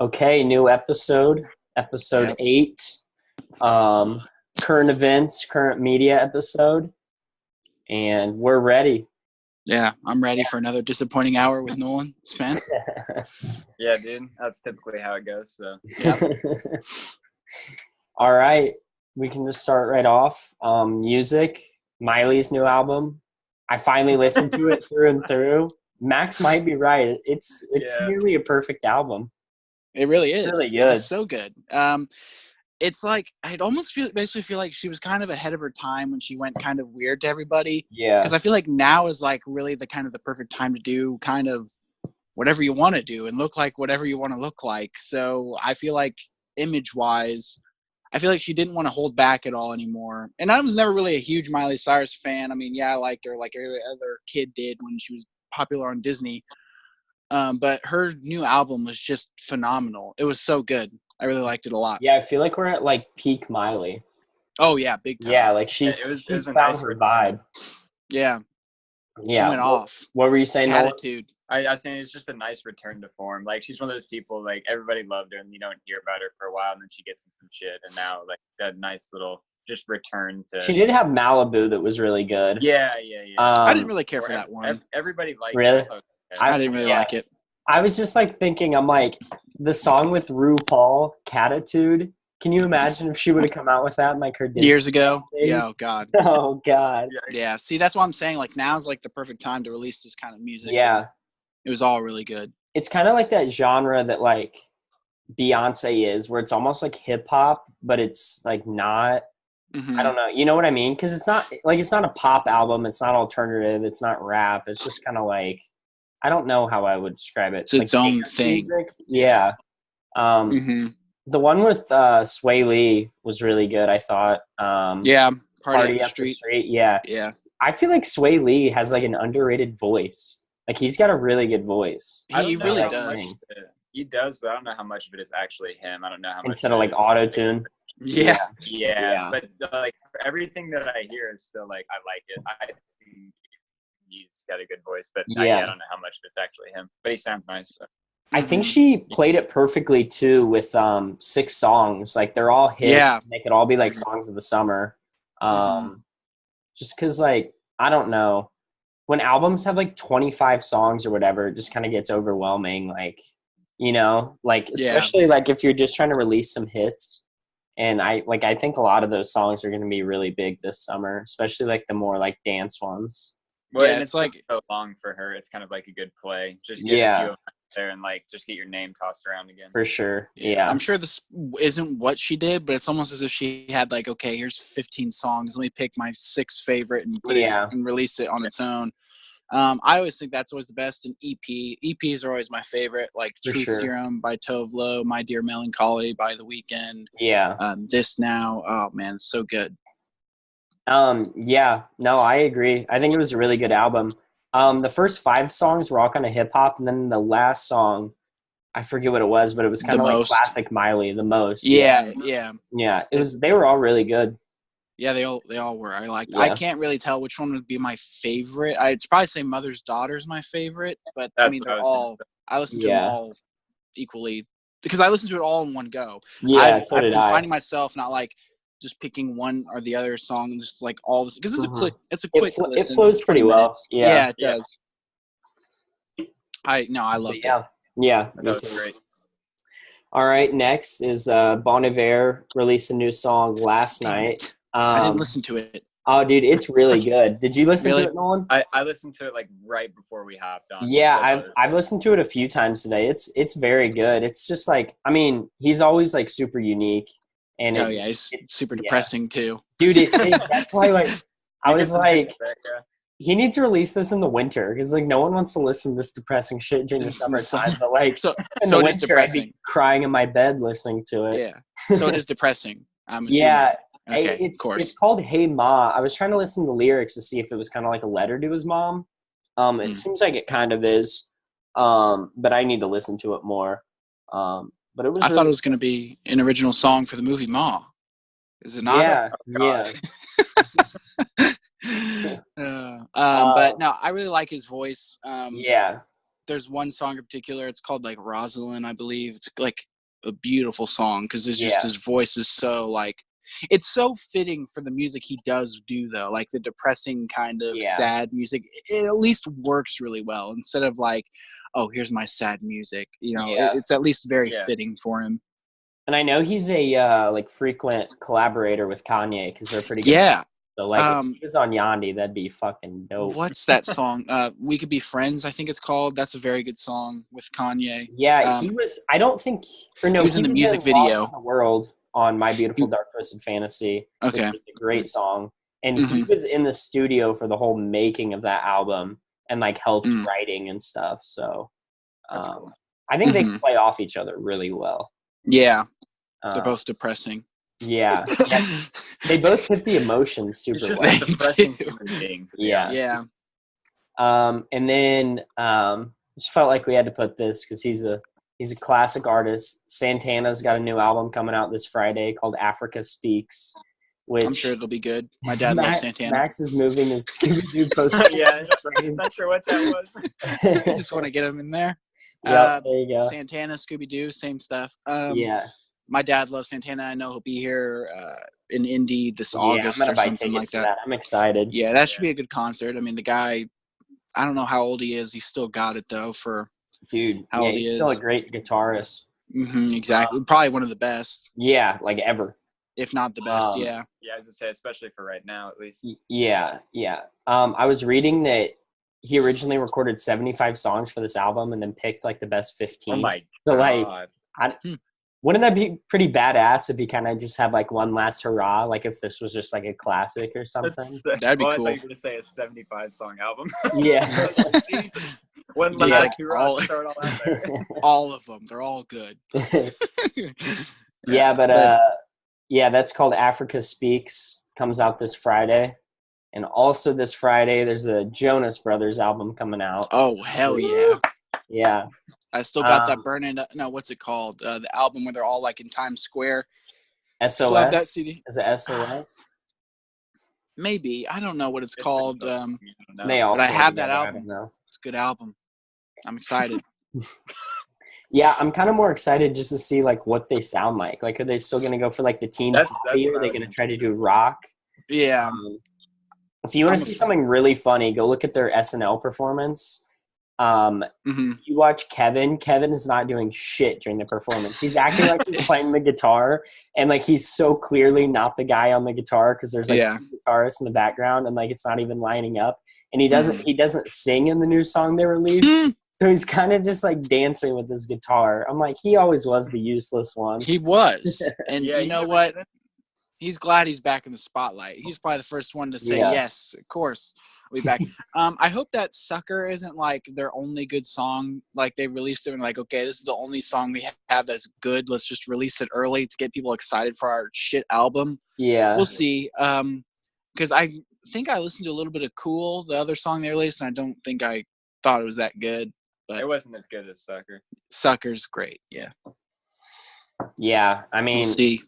Okay, new episode, episode Yep. 8. Current events, current media episode, and we're ready. Yeah, I'm ready for another disappointing hour with Nolan. Span. Yeah, dude. That's typically how it goes. So Yep. All right, we can just start right off. Music, Miley's new album. I finally listened to it through and through. Max might be right. It's Yeah. nearly a perfect album. It really is. Really good. It's so good. It's like I'd almost basically feel like she was kind of ahead of her time when she went kind of weird to everybody. Yeah. Because I feel like now is like really the kind of the perfect time to do kind of whatever you want to do and look like whatever you want to look like. So I feel like image-wise, I feel like she didn't want to hold back at all anymore. And I was never really a huge Miley Cyrus fan. I mean, yeah, I liked her like every other kid did when she was popular on Disney. But her new album was just phenomenal. It was so good. I really liked it a lot. Yeah, I feel like we're at like peak Miley. Oh yeah, big time. Yeah, like she's it was she's a found nice her return. vibe. Yeah. Yeah. She went off. What were you saying, Nolan? Attitude. I was saying it's just a nice return to form. Like she's one of those people like everybody loved her and you don't hear about her for a while and then she gets in some shit and now like that nice little just return to. She did have Malibu that was really good. Yeah. I didn't really care for that one. Everybody liked Really? it. Okay. I didn't really like it. I was just like thinking, I'm like, the song with RuPaul, Catitude. Can you imagine if she would have come out with that in like her Disney Years ago. days? Yeah, oh god. Oh God. Yeah. See, that's what I'm saying. Like now's like the perfect time to release this kind of music. Yeah. It was all really good. It's kind of like that genre that like Beyonce is, where it's almost like hip hop, but it's like not. Mhm. I don't know. You know what I mean? Because it's not a pop album. It's not alternative. It's not rap. It's just kind of like, I don't know how I would describe it. It's its own dance thing. music. Yeah. Mhm. The one with Sway Lee was really good, I thought. Yeah. Party Party Up up the the street. Street. Yeah. Yeah. I feel like Sway Lee has like an underrated voice. Like he's got a really good voice. I don't He know really how does. much of it- He does, but I don't know how much of it is actually him. I don't know how much Instead of of it like is- auto tune. Yeah. Yeah, but like for everything that I hear is still like I like it. I think he's got a good voice, but I Yeah. don't know how much of it's actually him. But he sounds nice. So. I think Mhm. she played it perfectly too with 6 songs. Like they're all hits. Yeah. They could all be like songs of the summer. Mhm. Just because like I don't know, when albums have like 25 songs or whatever, it just kind of gets overwhelming. Like, you know, like Yeah. especially like if you're just trying to release some hits. And I think a lot of those songs are going to be really big this summer, especially like the more like dance ones. Well, Yeah, and it's it's like like- so long for her. It's kind of like a good play. Just get Yeah. a few of them out there and like just get your name tossed around again. For sure. Yeah. I'm sure this isn't what she did, but it's almost as if she had like, okay, here's 15 songs. Let me pick my 6 favorite and put Yeah. it and release it on its own. I always think that's always the best in EP. EPs are always my favorite, like For Truth sure. Serum by Tove Lo, My Dear Melancholy by The Weeknd, Yeah. This Now. Oh man, it's so good. Yeah, no, I agree. I think it was a really good album. The first 5 songs were all kind of hip hop, and then the last song, I forget what it was, but it was kind The of like Most. classic Miley, the most. Yeah. Yeah. They were all really good. Yeah, they all were. I liked. Yeah. I can't really tell which one would be my favorite. I'd probably say Mother's Daughter is my favorite, but I That's mean what I they're was all. I listen to them Yeah. all equally because I listen to it all in one go. Yeah, so I've did been I. finding myself not like just picking one or the other song, and just like all this because it's Mhm. a quick. It's a It quick. flo- it listen. flows It's pretty 20 well. minutes. Yeah. It Yeah. does. I loved it. Yeah. That Me was too. great. All right, next is Bon Iver released a new song last Damn night. it. I didn't Um, listen to it. Oh, dude, it's really good. Did you listen Really? to it, Nolan? I listened to it like right before we hopped on. Yeah, because I thought it was I've listened to it a few times today. It's very good. It's just like, I mean, he's always like super unique, and Oh yeah, it's super yeah. depressing too. dude, that's why like I You was get some like, feedback, yeah. he needs to release this in the winter because like no one wants to listen to this depressing shit during the It's in the summertime. summer. But like So in so the it is winter, I'd be depressing. crying in my bed listening to it. Yeah. So it is depressing. I'm assuming. Yeah. Okay. Of It's course. called Hey Ma. I was trying to listen to the lyrics to see if it was kind of like a letter to his mom. It seems like it kind of is, but I need to listen to it more. But it was. I thought it was going to be an original song for the movie Ma. Is it not? Yeah, God. yeah, But no, I really like his voice. yeah. there's one song in particular. It's called like Rosalind, I believe. It's like a beautiful song because there's just his voice is so like it's so fitting for the music he does do though, like the depressing kind of sad music. It at least works really well instead of like, oh, here's my sad music. You know, it's at least very fitting for him. And I know he's a like frequent collaborator with Kanye because they're pretty good. Yeah. So like if he was on Yandhi, that'd be fucking dope. What's that song? We Could Be Friends, I think it's called. That's a very good song with Kanye. Yeah, he was. I don't think. Or no, he was in the music video. Lost in the World on My Beautiful Dark Twisted Fantasy. Okay. Which is a great song, and he was in the studio for the whole making of that album and like helped writing and stuff. So, cool. I think they play off each other really well. Yeah, they're both depressing. Yeah. They both hit the emotions super it's just well. a depressing human being. Yeah. And then just felt like we had to put this because he's a classic artist. Santana's got a new album coming out this Friday called Africa Speaks, which I'm sure it'll be good. My dad loves Santana. Max is moving his Scooby-Doo poster. Yeah, not sure what that was. I just want to get him in there. There you go. Santana, Scooby-Doo, same stuff. My dad loves Santana. I know he'll be here in Indy this August or something like that. I'm excited. Yeah, that should be a good concert. I mean, the guy, I don't know how old he is. He's still got it, though, for how old he is. He's still a great guitarist. Exactly. Probably one of the best. Yeah, like ever. If not the best, yeah. Yeah, I was going to say, especially for right now, at least. Yeah. I was reading that he originally recorded 75 songs for this album and then picked, like, the best 15. Oh, my God. So, like, wouldn't that be pretty badass if he kind of just had like one last hurrah, like if this was just like a classic or something? That'd be cool. I thought you were going to say a 75-song album. Yeah. One last hurrah, throw it all out there. All of them. They're all good. That's called Africa Speaks. Comes out this Friday. And also this Friday, there's the Jonas Brothers album coming out. Oh, hell yeah. Yeah. I still got that burning. No, what's it called? The album where they're all like in Times Square. SOS. Love that CD. Is it SOS? Maybe I don't know what it's called. But I have that album. It's a good album. I'm excited. Yeah, I'm kind of more excited just to see like what they sound like. Like, are they still gonna go for like the teen pop? Are they gonna try to do rock? Yeah. If you want to see something really funny, go look at their SNL performance. You watch Kevin. Kevin is not doing shit during the performance. He's acting like he's playing the guitar, and like he's so clearly not the guy on the guitar because there's like two guitarists in the background, and like it's not even lining up. And he doesn't sing in the new song they released, so he's kind of just like dancing with his guitar. I'm like, he always was the useless one. He was, and you know what? He's glad he's back in the spotlight. He's probably the first one to say yes, of course. We'll be back. I hope that Sucker isn't like their only good song. Like they released it and like, okay, this is the only song we have that's good. Let's just release it early to get people excited for our shit album. Yeah. We'll see. Because I think I listened to a little bit of Cool, the other song they released, and I don't think I thought it was that good. But it wasn't as good as Sucker. Sucker's great, yeah. Yeah, I mean, we'll see.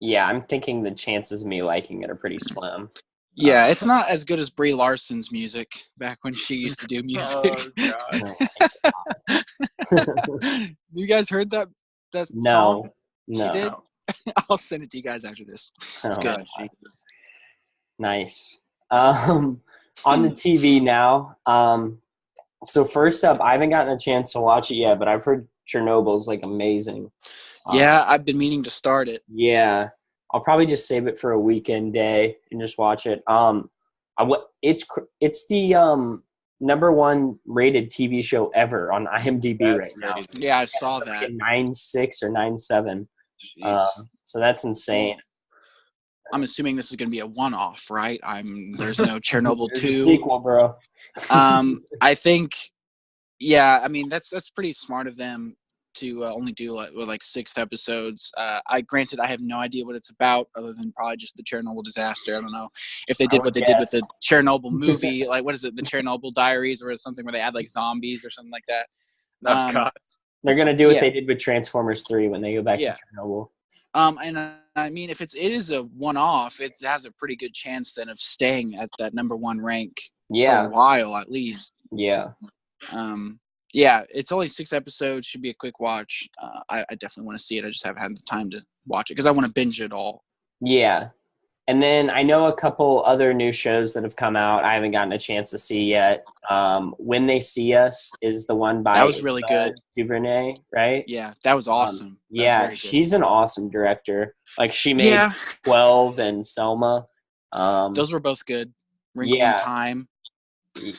Yeah, I'm thinking the chances of me liking it are pretty slim. Yeah, it's not as good as Brie Larson's music back when she used to do music. You guys heard that song? No. She did? I'll send it to you guys after this. It's good. Nice. On the TV now. So first up, I haven't gotten a chance to watch it yet, but I've heard Chernobyl's like amazing. Yeah, I've been meaning to start it. Yeah. I'll probably just save it for a weekend day and just watch it. It's the number one rated TV show ever on IMDb right now. Yeah, I saw that. 9.6 or 9.7. So that's insane. I'm assuming this is going to be a one-off, right? There's no Chernobyl 2. There's a sequel, bro. I think, yeah, I mean, that's pretty smart of them to only do like 6 episodes. Granted, I have no idea what it's about other than probably just the Chernobyl disaster. I don't know if they did what they did with the Chernobyl movie, like what is it, the Chernobyl Diaries, or something where they add like zombies or something like that. God. They're gonna do what they did with Transformers 3 when they go back to Chernobyl. And I mean, if it is a one-off, it has a pretty good chance then of staying at that number 1 rank for a while at least. Yeah. Yeah, it's only 6 episodes. Should be a quick watch. I definitely want to see it. I just haven't had the time to watch it because I want to binge it all. Yeah. And then I know a couple other new shows that have come out I haven't gotten a chance to see yet. When They See Us is the one by That was really good. DuVernay, right? Yeah, that was awesome. That was yeah, very good. she's an awesome director. Like she made 12 and Selma. Those were both good. Wrinkle in Time.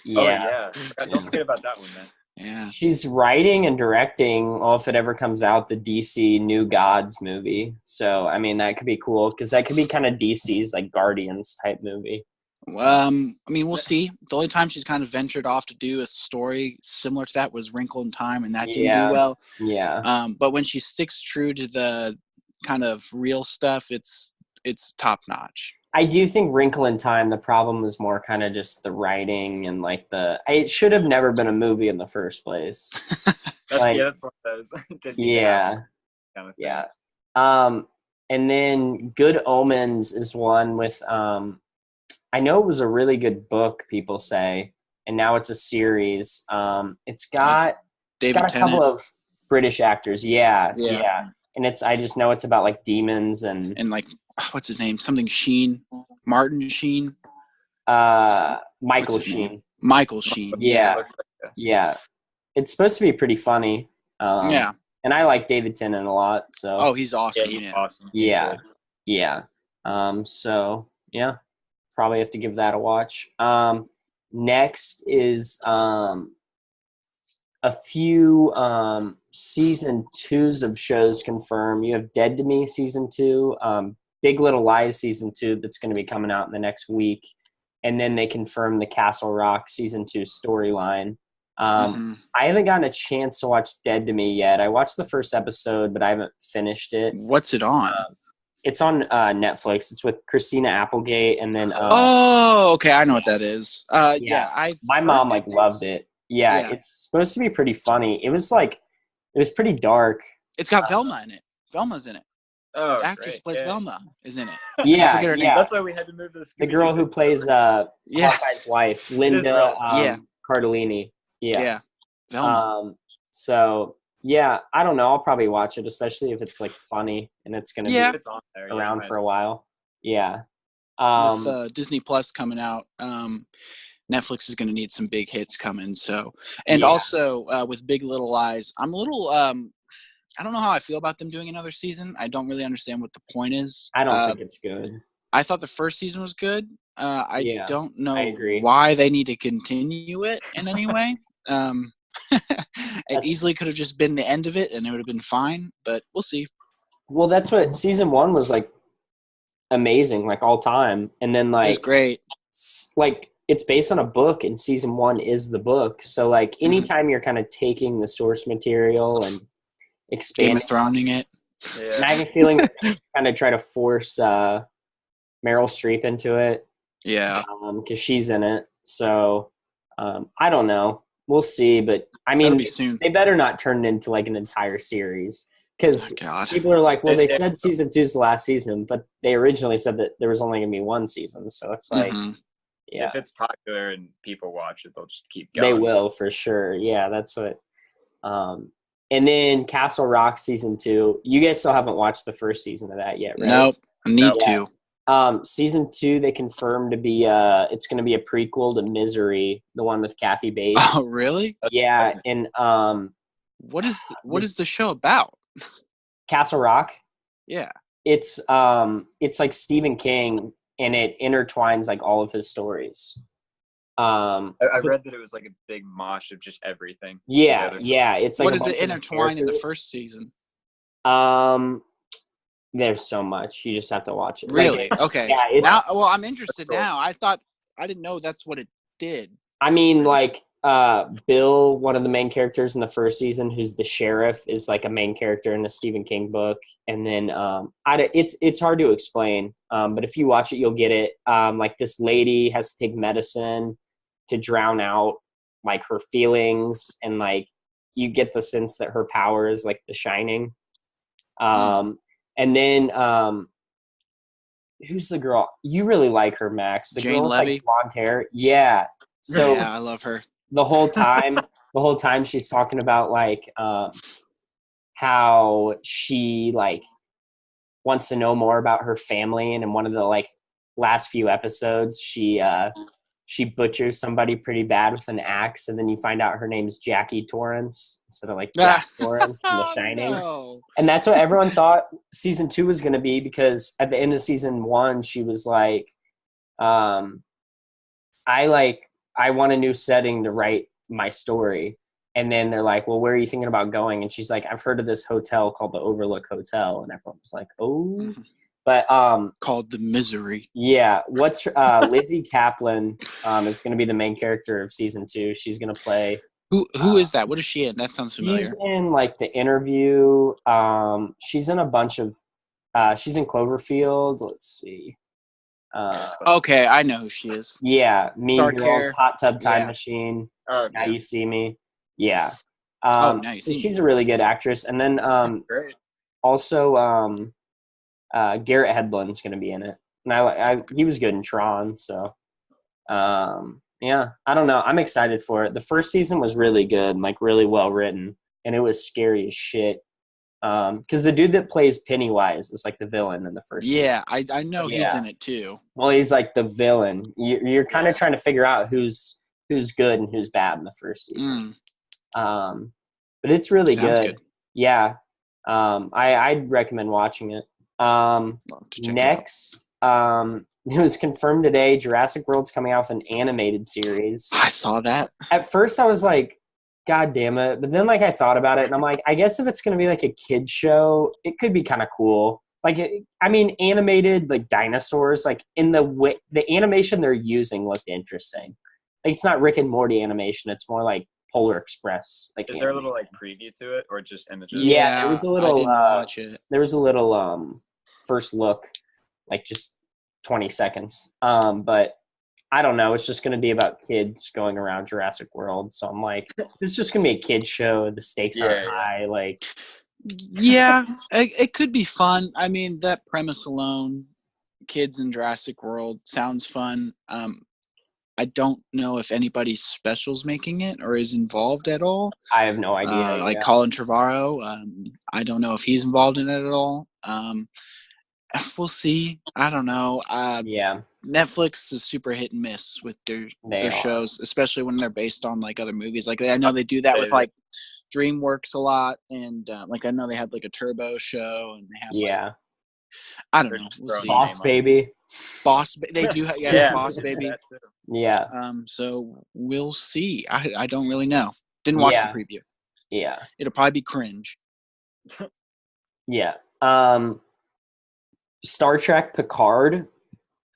Yeah. Don't forget about that one, man. Yeah. She's writing and directing, well, if it ever comes out, the DC New Gods movie. So, I mean, that could be cool because that could be kind of DC's like Guardians type movie. I mean, we'll see. The only time she's kind of ventured off to do a story similar to that was Wrinkle in Time, and that didn't do well. Yeah. But when she sticks true to the kind of real stuff, it's top notch. I do think Wrinkle in Time, the problem was more kind of just the writing and like it should have never been a movie in the first place. That's one of those. Yeah. Kind of yeah. And then Good Omens is one with, I know it was a really good book, people say, and now it's a series. It's got a couple of British actors. Yeah. And I just know it's about like demons and like, what's his name? Something Sheen. Martin Sheen. Michael Sheen. Michael Sheen. Yeah. It's supposed to be pretty funny. And I like David Tennant a lot. So. Oh, he's awesome. Yeah, he's awesome. Yeah. So yeah, probably have to give that a watch. Next is a few season 2s of shows confirmed. You have Dead to Me season 2, Big Little Lies season 2 that's going to be coming out in the next week, and then they confirmed the Castle Rock season 2 storyline. I haven't gotten a chance to watch Dead to Me yet. I watched the first episode, but I haven't finished it. What's it on? It's on Netflix. It's with Christina Applegate, and then okay, I know what that is. My mom loved it. Yeah, it's supposed to be pretty funny. It was pretty dark. It's got Velma in it. Velma's in it. Oh, the actress plays Velma is in it. Yeah, That's why we had to move this. The girl who plays Hawkeye's wife, Linda Cardellini. Yeah, Velma. So yeah, I don't know. I'll probably watch it, especially if it's like funny and it's gonna be around for a while. Yeah. With Disney Plus coming out, Netflix is going to need some big hits coming. So, and also with Big Little Lies, I'm a little, I don't know how I feel about them doing another season. I don't really understand what the point is. I don't think it's good. I thought the first season was good. I don't know I agree. why they need to continue it in any way. It easily could have just been the end of it and it would have been fine, but we'll see. Well, that's what season 1 was like, amazing, like all time. And then like, it was great. Like, it's based on a book and season 1 is the book. So like anytime you're kind of taking the source material and expanding, Game of Throning it. Yeah. And I have a feeling kind of try to force Meryl Streep into it. Yeah. Because she's in it. So I don't know. We'll see. But I mean, they better not turn it into like an entire series. Because people are like, well, they said season 2 is the last season, but they originally said that there was only going to be one season. So it's like, yeah. If it's popular and people watch it, they'll just keep going. They will, for sure. Yeah, that's what. And then Castle Rock season 2. You guys still haven't watched the first season of that yet, right? Nope. I need to. Season 2, they confirmed to be it's going to be a prequel to Misery, the one with Kathy Bates. Oh, really? Yeah, and what is the show about? Castle Rock? Yeah. It's like Stephen King, and it intertwines like all of his stories. I read that it was like a big mosh of just everything. Yeah, together. Yeah. It's like what does it intertwine in the first season? There's so much. You just have to watch it. Really? Like, okay. Yeah, now, well, I'm interested now. I didn't know that's what it did. I mean, like Bill, one of the main characters in the first season, who's the sheriff, is like a main character in a Stephen King book. And then it's hard to explain, but if you watch it, you'll get it. Like this lady has to take medicine to drown out like her feelings, and like you get the sense that her power is like The Shining. And then who's the girl? You really like her, Max. The Jane girl with Levy? like blonde hair. Yeah. So yeah, I love her. The whole time the whole time she's talking about like how she like wants to know more about her family, and in one of the like last few episodes she butchers somebody pretty bad with an axe, and then you find out her name's Jackie Torrance instead of like Jack Torrance from The Shining. No. And that's what everyone thought season 2 was going to be, because at the end of season 1 she was like, I want a new setting to write my story. And then they're like, well, where are you thinking about going? And she's like, I've heard of this hotel called the Overlook Hotel. And everyone was like, oh. But called The Misery. Yeah. What's Lizzie Kaplan is going to be the main character of season 2. She's going to play. Who is that? What is she in? That sounds familiar. She's in like The Interview. She's in a bunch of. She's in Cloverfield. Let's see. Okay, I know who she is. Yeah, Mean Dark Girls, hair. Hot Tub Time Machine. Oh, Now You See Me. Yeah. Nice. So she's a really good actress, and then great. also Garrett Hedlund's going to be in it, and he was good in Tron. So yeah, I don't know. I'm excited for it. The first season was really good and like really well written, and it was scary as shit. Because the dude that plays Pennywise is like the villain in the first season. Yeah, I know he's in it too. Well, he's like the villain. You're kind of trying to figure out who's good and who's bad in the first season. But it's really good. Yeah. I'd recommend watching it. Next, it was confirmed today, Jurassic World's coming out with an animated series. I saw that. At first I was like, God damn it. But then like I thought about it and I'm like, I guess if it's going to be like a kid show, it could be kind of cool. Like, animated like dinosaurs, like in the animation they're using looked interesting. Like it's not Rick and Morty animation. It's more like Polar Express. Like, is there a little like preview to it or just images? Yeah, there was a little. I didn't watch it. There was a little first look, like just 20 seconds. But I don't know. It's just going to be about kids going around Jurassic World. So I'm like, it's just going to be a kid show. The stakes aren't high. Like, yeah, it could be fun. I mean, that premise alone, kids in Jurassic World, sounds fun. I don't know if anybody special's making it or is involved at all. I have no idea. Like Colin Trevorrow, I don't know if he's involved in it at all. We'll see. I don't know. Netflix is super hit and miss with their shows, especially when they're based on like other movies. Like I know they do that with like DreamWorks a lot, and like I know they had like a Turbo show, and they have like, I don't know. We'll see. Boss Baby. They do have Boss Baby. Yeah. So we'll see. I don't really know. Didn't watch the preview. Yeah. It'll probably be cringe. Yeah. Star Trek Picard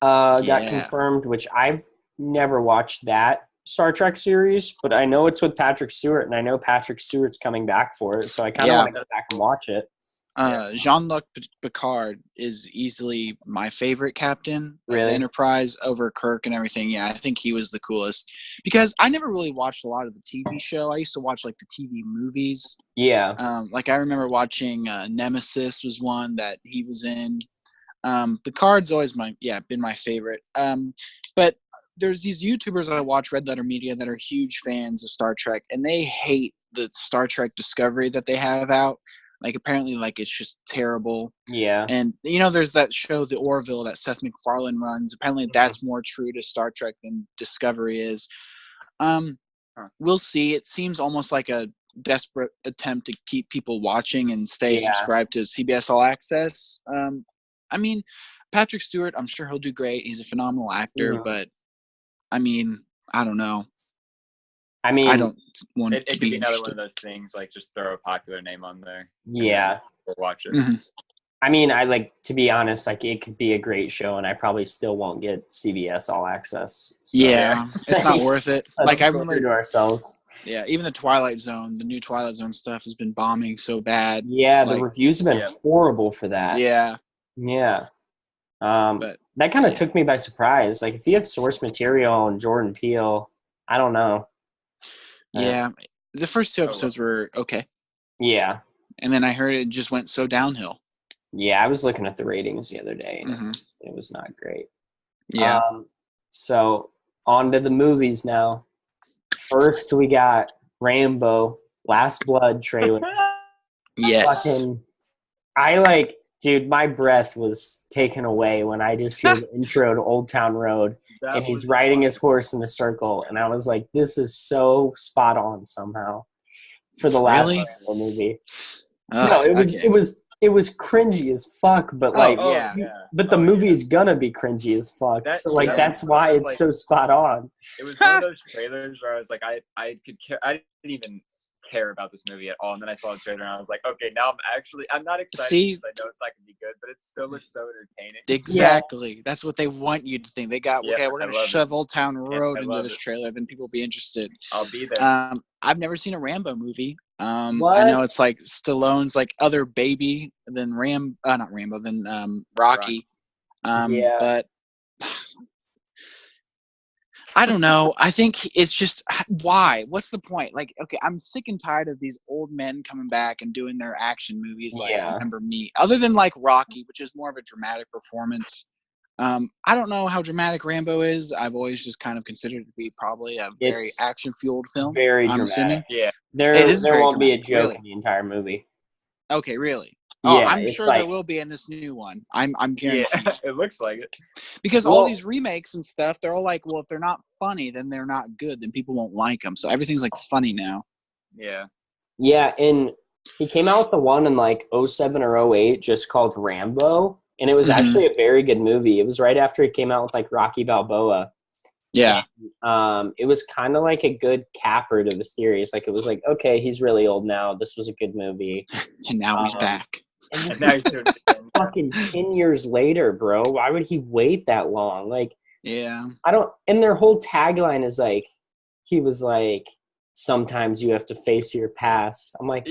got confirmed, which I've never watched that Star Trek series, but I know it's with Patrick Stewart, and I know Patrick Stewart's coming back for it, so I kind of want to go back and watch it. Jean-Luc Picard is easily my favorite captain of the Enterprise over Kirk and everything. Yeah, I think he was the coolest because I never really watched a lot of the TV show. I used to watch like the TV movies. Yeah. Like I remember watching Nemesis was one that he was in. Picard's always been my favorite. But there's these YouTubers I watch, Red Letter Media, that are huge fans of Star Trek, and they hate the Star Trek Discovery that they have out. Like apparently, like it's just terrible. Yeah. And there's that show, The Orville, that Seth MacFarlane runs. Apparently, that's more true to Star Trek than Discovery is. We'll see. It seems almost like a desperate attempt to keep people watching and stay subscribed to CBS All Access. I mean, Patrick Stewart, I'm sure he'll do great. He's a phenomenal actor, but I mean, I don't know. I don't want it to be another one of those things, like just throw a popular name on there. Yeah. Or watch it. Mm-hmm. I mean, to be honest, like it could be a great show, and I probably still won't get CBS All Access. So. Yeah, it's not worth it. Like I remember to ourselves. Yeah, even the Twilight Zone, the new Twilight Zone stuff has been bombing so bad. Yeah, the reviews have been horrible for that. Yeah. Yeah. But that kind of took me by surprise. Like if you have source material and Jordan Peele, I don't know. Yeah. The first 2 episodes were okay. Yeah. And then I heard it just went so downhill. Yeah, I was looking at the ratings the other day, and it was not great. Yeah. So on to the movies now. First, we got Rambo, Last Blood trailer. Yes. Fucking, dude, my breath was taken away when I just hear the intro to Old Town Road, and he's riding his horse in a circle, and I was like, this is so spot on somehow for the last Rambo movie. No, it was cringy as fuck, but but the movie's gonna be cringy as fuck. That's why it's so spot on. It was one of those trailers where I was like, I didn't even care about this movie at all, and then I saw the trailer and I was like, okay, now I'm not excited because I know it's not gonna be good, but it still looks so entertaining. Exactly. That's what they want you to think. They got we're gonna shove Old Town Road into this trailer, then people will be interested. I'll be there. I've never seen a Rambo movie. I know it's like Stallone's like other baby than Rocky. But I don't know. I think it's just why? What's the point? Like, okay, I'm sick and tired of these old men coming back and doing their action movies like Remember Me. Other than like Rocky, which is more of a dramatic performance. I don't know how dramatic Rambo is. I've always just kind of considered it to be probably a very action-fueled film. Very dramatic. Assuming. Yeah. There won't be a joke in the entire movie. Okay, really? Yeah, I'm sure there will be in this new one. I'm guaranteed. Yeah, it looks like it. Because all these remakes and stuff, they're all like, well, if they're not funny, then they're not good. Then people won't like them. So everything's like funny now. Yeah. Yeah, and he came out with the one in like 07 or 08 just called Rambo, and it was actually a very good movie. It was right after he came out with like Rocky Balboa. Yeah. And, it was kind of like a good capper to the series. Like it was like, okay, he's really old now. This was a good movie. And now he's back. And now he's doing it fucking 10 years later, bro. Why would he wait that long? Like, yeah. And their whole tagline is like, he was like, sometimes you have to face your past. I'm like,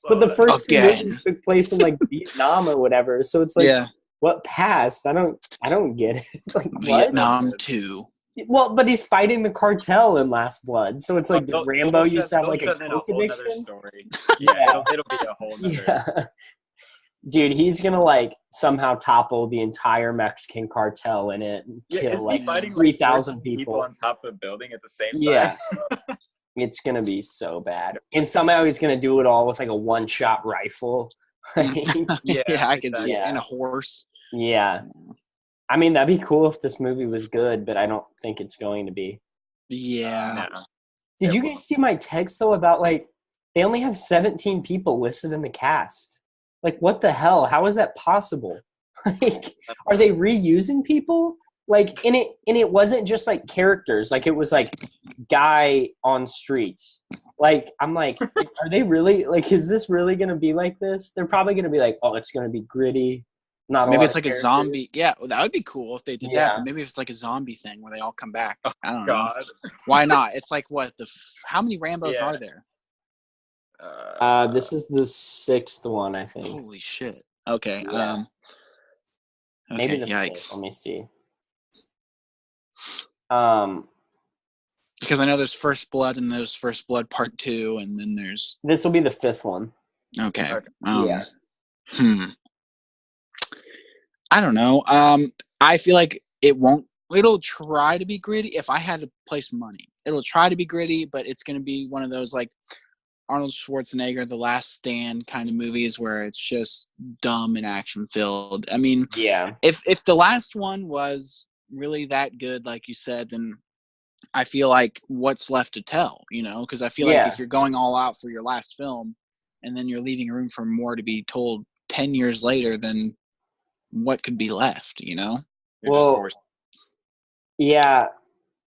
but the first two movies took place in like Vietnam or whatever. So it's like, what past? I don't get it. It's like, Vietnam 2. Well, but he's fighting the cartel in Last Blood, so it's like Rambo used to have like a coke addiction. Story. Yeah, it'll be a whole nother. Yeah. Dude, he's gonna like somehow topple the entire Mexican cartel in it and kill like 3,000 people on top of a building at the same time. Yeah. It's gonna be so bad, and somehow he's gonna do it all with like a one-shot rifle. I can see it, and a horse. Yeah. I mean, that'd be cool if this movie was good, but I don't think it's going to be. Yeah. Did you guys see my text, though, about, like, they only have 17 people listed in the cast? Like, what the hell? How is that possible? Like, are they reusing people? Like, and it wasn't just, like, characters. Like, it was, like, guy on streets. Like, I'm like, are they really, like, is this really going to be like this? They're probably going to be like, oh, it's going to be gritty. Maybe it's like a zombie. Yeah, well, that would be cool if they did that. But maybe if it's like a zombie thing where they all come back. I don't know. Why not? It's like what how many Rambos are there? This is the 6th one, I think. Holy shit. Okay. Yeah. Maybe the yikes. 5th. Let me see. Because I know there's First Blood and there's First Blood Part 2, and then there's. This will be the 5th one. Okay. Yeah. I don't know. I feel like it'll try to be gritty. If I had to place money, it'll try to be gritty, but it's going to be one of those like Arnold Schwarzenegger, The Last Stand kind of movies where it's just dumb and action filled. I mean, if the last one was really that good, like you said, then I feel like what's left to tell, because I feel like if you're going all out for your last film and then you're leaving room for more to be told 10 years later, then what could be left, Well, yeah,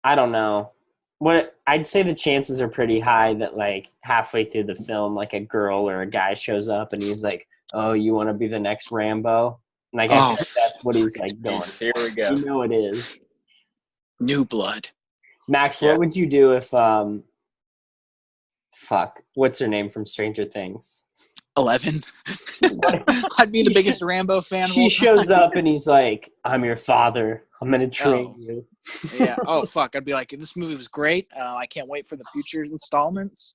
I don't know. What I'd say the chances are pretty high that like halfway through the film, like a girl or a guy shows up and he's like, "Oh, you want to be the next Rambo?" Like I think that's what he's like doing. Here we go. You know it is. New blood. Max, what would you do if what's her name from Stranger Things? 11. I'd be the biggest Rambo fan. She shows up and he's like, "I'm your father. I'm gonna train you." Yeah. Oh fuck. I'd be like, "This movie was great. I can't wait for the future installments."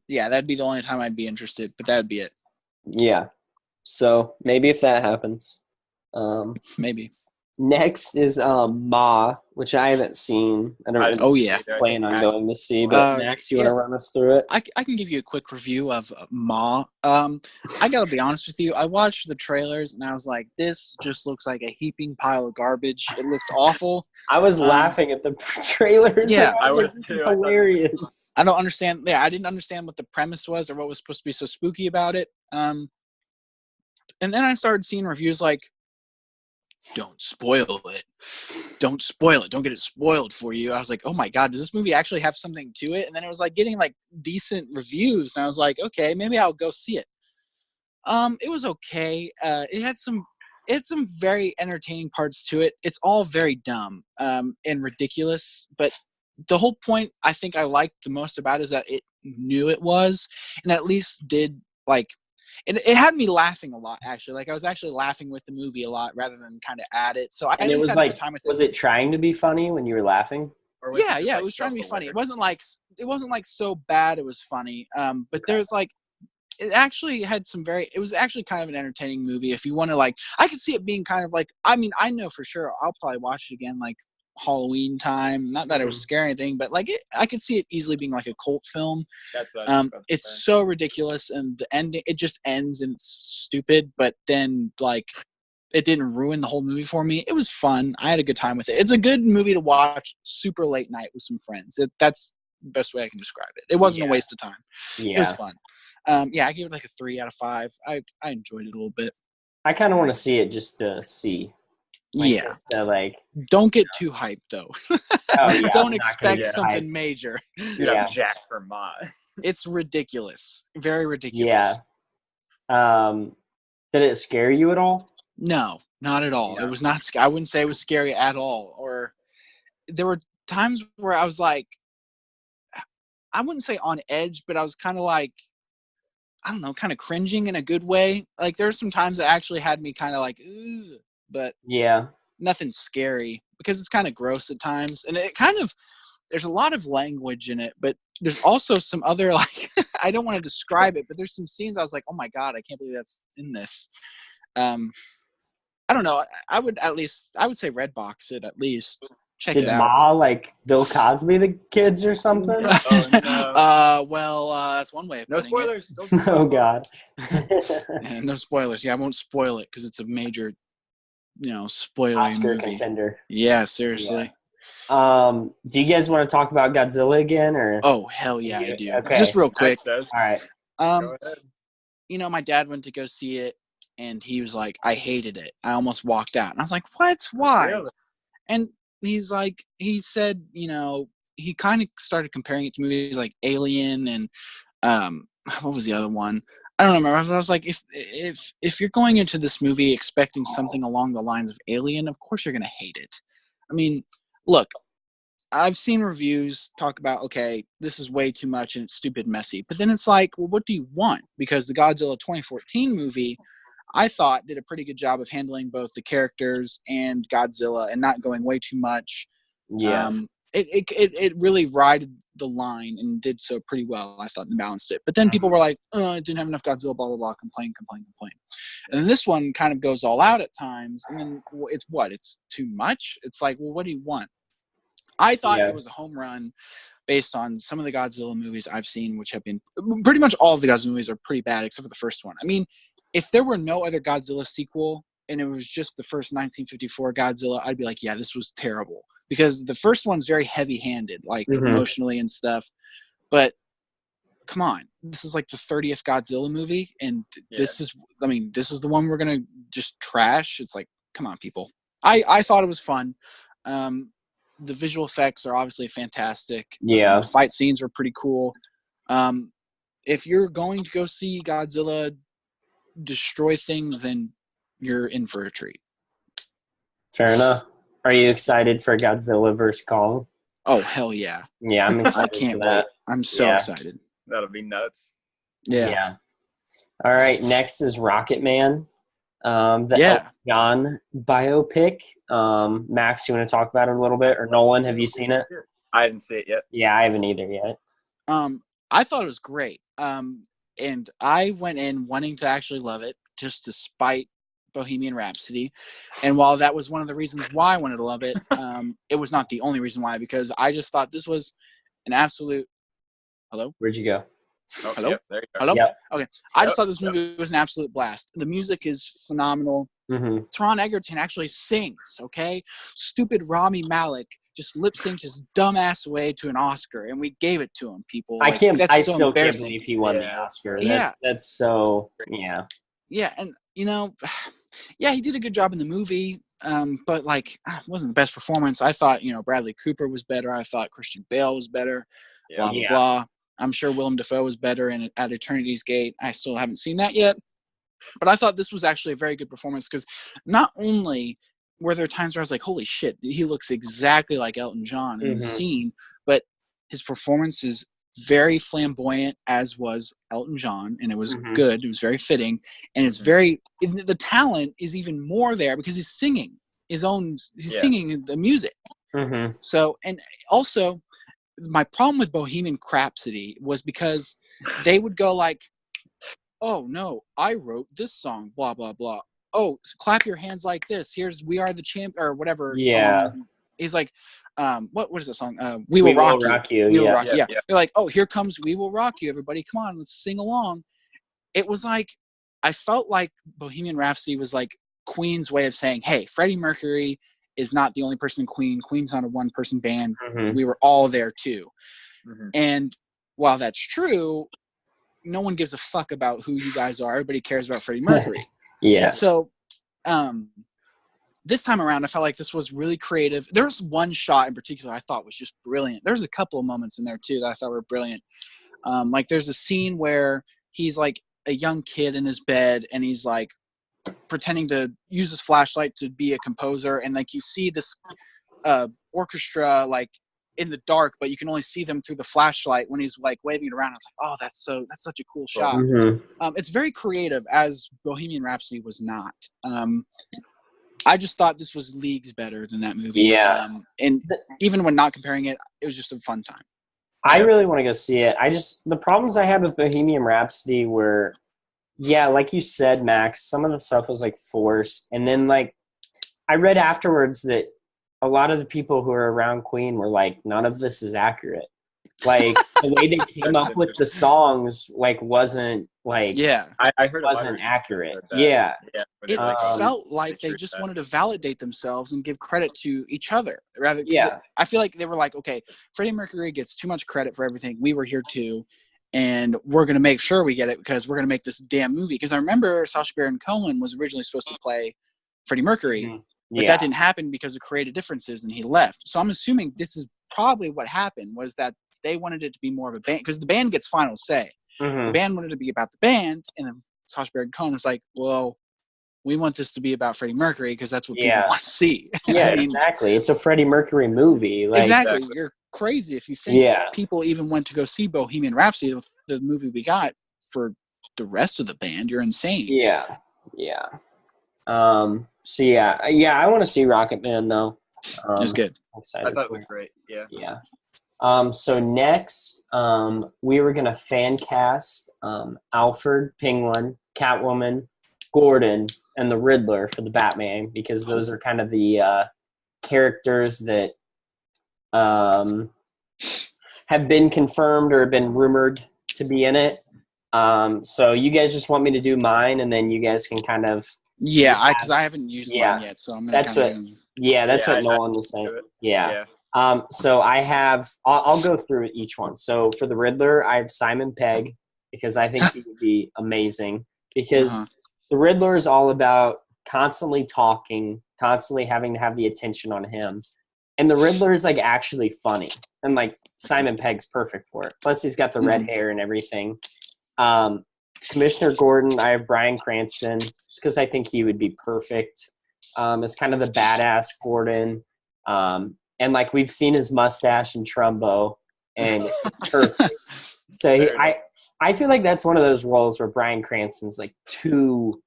Yeah, that'd be the only time I'd be interested. But that'd be it. Yeah. So maybe if that happens, maybe. Next is Ma, which I haven't seen. I don't Oh yeah. plan on going to see, but Max, you want to run us through it? I can give you a quick review of Ma. I gotta be honest with you. I watched the trailers and I was like, this just looks like a heaping pile of garbage. It looked awful. I was laughing at the trailers. Yeah, I was too. Hilarious. I don't understand. Yeah, I didn't understand what the premise was or what was supposed to be so spooky about it. And then I started seeing reviews like, don't spoil it. Don't spoil it. Don't get it spoiled for you. I was like, oh my God, does this movie actually have something to it? And then it was like getting like decent reviews. And I was like, okay, maybe I'll go see it. It was okay. It had some very entertaining parts to it. It's all very dumb and ridiculous. But the whole point I think I liked the most about it is that it knew it was, and at least did like, it had me laughing a lot, actually. Like, I was actually laughing with the movie a lot rather than kind of at it. So I and at it least was had like, a good time with it. Was it trying to be funny when you were laughing? Yeah, it was trying to be funny. It wasn't like so bad it was funny. But there's like, it actually had some it was actually kind of an entertaining movie. If you want to, like, I could see it being kind of like, I mean, I know for sure I'll probably watch it again, like Halloween time. Not that it was scary or anything, but like I could see it easily being like a cult film. It's so ridiculous, and the ending, it just ends and it's stupid, but then like it didn't ruin the whole movie for me. It was fun. I had a good time with it. It's a good movie to watch super late night with some friends. That's the best way I can describe it. It wasn't a waste of time. It was fun. I gave it like a 3 out of 5. I enjoyed it a little bit. I kind of want to see it just to see. Like, just to, like, don't get too hyped though. Don't expect something hyped. major. Dude, I'm jacked for Ma. It's ridiculous. Very ridiculous. Yeah. Did it scare you at all? No, not at all. It was not. I wouldn't say it was scary at all. Or there were times where I was like, I wouldn't say on edge, but I was kind of like, I don't know, kind of cringing in a good way. Like, there's some times that actually had me kind of like, ugh, but nothing scary, because it's kind of gross at times. And it kind of, there's a lot of language in it, but there's also some other, like, I don't want to describe it, but there's some scenes I was like, oh my God, I can't believe that's in this. I don't know. I would say Redbox it at least. Check it out. Did Ma like Bill Cosby the kids or something? Oh no. Well, that's one way of no putting spoilers. It. Don't oh God. Yeah, no spoilers. Yeah, I won't spoil it because it's a major, spoiling Oscar movie. contender. Yeah, seriously. Yeah. Do you guys want to talk about Godzilla again, or? Oh hell yeah, I do. Okay. Just real quick. All right. Go ahead. My dad went to go see it, and he was like, "I hated it. I almost walked out." And I was like, "What? Why?" Really? And he said, he kind of started comparing it to movies like Alien and what was the other one? I don't remember. I was like, if you're going into this movie expecting something along the lines of Alien, of course you're gonna hate it. I mean, look, I've seen reviews talk about, okay, this is way too much and it's stupid, messy. But then it's like, well, what do you want? Because the Godzilla 2014 movie, I thought, did a pretty good job of handling both the characters and Godzilla and not going way too much. Yeah. It really rided the line and did so pretty well, I thought, and balanced it. But then people were like, it didn't have enough Godzilla, blah, blah, blah, complain. And then this one kind of goes all out at times. I mean, it's too much? It's like, well, what do you want? I thought it was a home run based on some of the Godzilla movies I've seen, which have been pretty much all of the Godzilla movies are pretty bad, except for the first one. I mean, if there were no other Godzilla sequel and it was just the first 1954 Godzilla, I'd be like, yeah, this was terrible. Because the first one's very heavy-handed, like emotionally and stuff. But come on, this is like the 30th Godzilla movie, and this is the one we're going to just trash. It's like, come on, people. I thought it was fun. The visual effects are obviously fantastic. Yeah. The fight scenes were pretty cool. If you're going to go see Godzilla destroy things, then you're in for a treat. Fair enough. Are you excited for Godzilla vs. Kong? Oh, hell yeah. Yeah, I'm excited. I can't wait. I'm so excited. That'll be nuts. Yeah. All right, next is Rocketman. The John biopic. Max, you want to talk about it a little bit? Or Nolan, have you seen it? I didn't see it yet. Yeah, I haven't either yet. I thought it was great. And I went in wanting to actually love it, just despite Bohemian Rhapsody. And while that was one of the reasons why I wanted to love it, it was not the only reason why, because I just thought this was an absolute. Hello? Where'd you go? Oh, Hello? yep, there you go. Hello? Yep. Okay. I just thought this movie was an absolute blast. The music is phenomenal. Mm-hmm. Taron Egerton actually sings, okay? Stupid Rami Malek just lip synced his dumbass way to an Oscar, and we gave it to him, people. I That's so still can't embarrassing. believe he won the Oscar. Yeah. That's so, yeah. Yeah, and, you know, yeah, he did a good job in the movie, but, like, it wasn't the best performance. I thought, you know, Bradley Cooper was better. I thought Christian Bale was better, blah, blah, blah. I'm sure Willem Dafoe was better in At Eternity's Gate. I still haven't seen that yet. But I thought this was actually a very good performance because not only were there times where I was like, holy shit, he looks exactly like Elton John in the scene, but his performance is very flamboyant, as was Elton John, and it was good. It was very fitting, and it's very – the talent is even more there because he's singing he's singing the music. So, and also – my problem with Bohemian Rhapsody was because they would go like, oh no, I wrote this song, blah, blah, blah. Oh, so clap your hands like this. Here's We Are the Champ or whatever song. He's like, what is that song? We Will Rock You. We Will Rock You. Yeah. They're like, oh, here comes We Will Rock You, everybody. Come on, let's sing along. It was like, I felt like Bohemian Rhapsody was like Queen's way of saying, hey, Freddie Mercury is not the only person in Queen. Queen's not a one-person band. We were all there too. And while that's true, no one gives a fuck about who you guys are. Everybody cares about Freddie Mercury. So this time around, I felt like this was really creative. There was one shot in particular I thought was just brilliant. There's a couple of moments in there too that I thought were brilliant. Like there's a scene where he's like a young kid in his bed and he's like pretending to use his flashlight to be a composer, and like you see this orchestra like in the dark, but you can only see them through the flashlight when he's like waving it around. I was like, oh, that's such a cool shot. It's very creative, as Bohemian Rhapsody was not. I just thought this was leagues better than that movie. And even when not comparing it, it was just a fun time. I really want to go see it. The problems I had with Bohemian Rhapsody were, like you said, Max, some of the stuff was like forced. And then like I read afterwards that a lot of the people who are around Queen were like, none of this is accurate. Like the way they came up with the songs like wasn't like I heard wasn't accurate. It felt like they just wanted to validate themselves and give credit to each other rather. I feel like they were like, okay, Freddie Mercury gets too much credit for everything. We were here too. And we're going to make sure we get it because we're going to make this damn movie. Because I remember Sacha Baron Cohen was originally supposed to play Freddie Mercury, but that didn't happen because of creative differences, and he left. So I'm assuming this is probably what happened, was that they wanted it to be more of a band, because the band gets final say. The band wanted it to be about the band, and then Sacha Baron Cohen was like, well, we want this to be about Freddie Mercury because that's what people want to see. Exactly. It's a Freddie Mercury movie. Like, exactly. You're crazy if you think people even went to go see Bohemian Rhapsody, the movie we got, for the rest of the band. You're insane. So I want to see Rocketman though. It was good. I thought it was great. So next, we were gonna fan cast Alfred, Penguin, Catwoman, Gordon, and the Riddler for the Batman, because those are kind of the characters that have been confirmed or have been rumored to be in it. So you guys just want me to do mine, and then you guys can kind of because I haven't used mine yet, so I'm gonna that's what Nolan was saying. So I have I'll go through each one. So for the Riddler, I have Simon Pegg, because I think he would be amazing, because the Riddler is all about constantly talking, constantly having to have the attention on him. And the Riddler is like actually funny, and like Simon Pegg's perfect for it. Plus he's got the red hair and everything. Commissioner Gordon, I have Bryan Cranston, just because I think he would be perfect. As kind of the badass Gordon. And like we've seen his mustache in Trumbo, and perfect. So I feel like that's one of those roles where Bryan Cranston's like too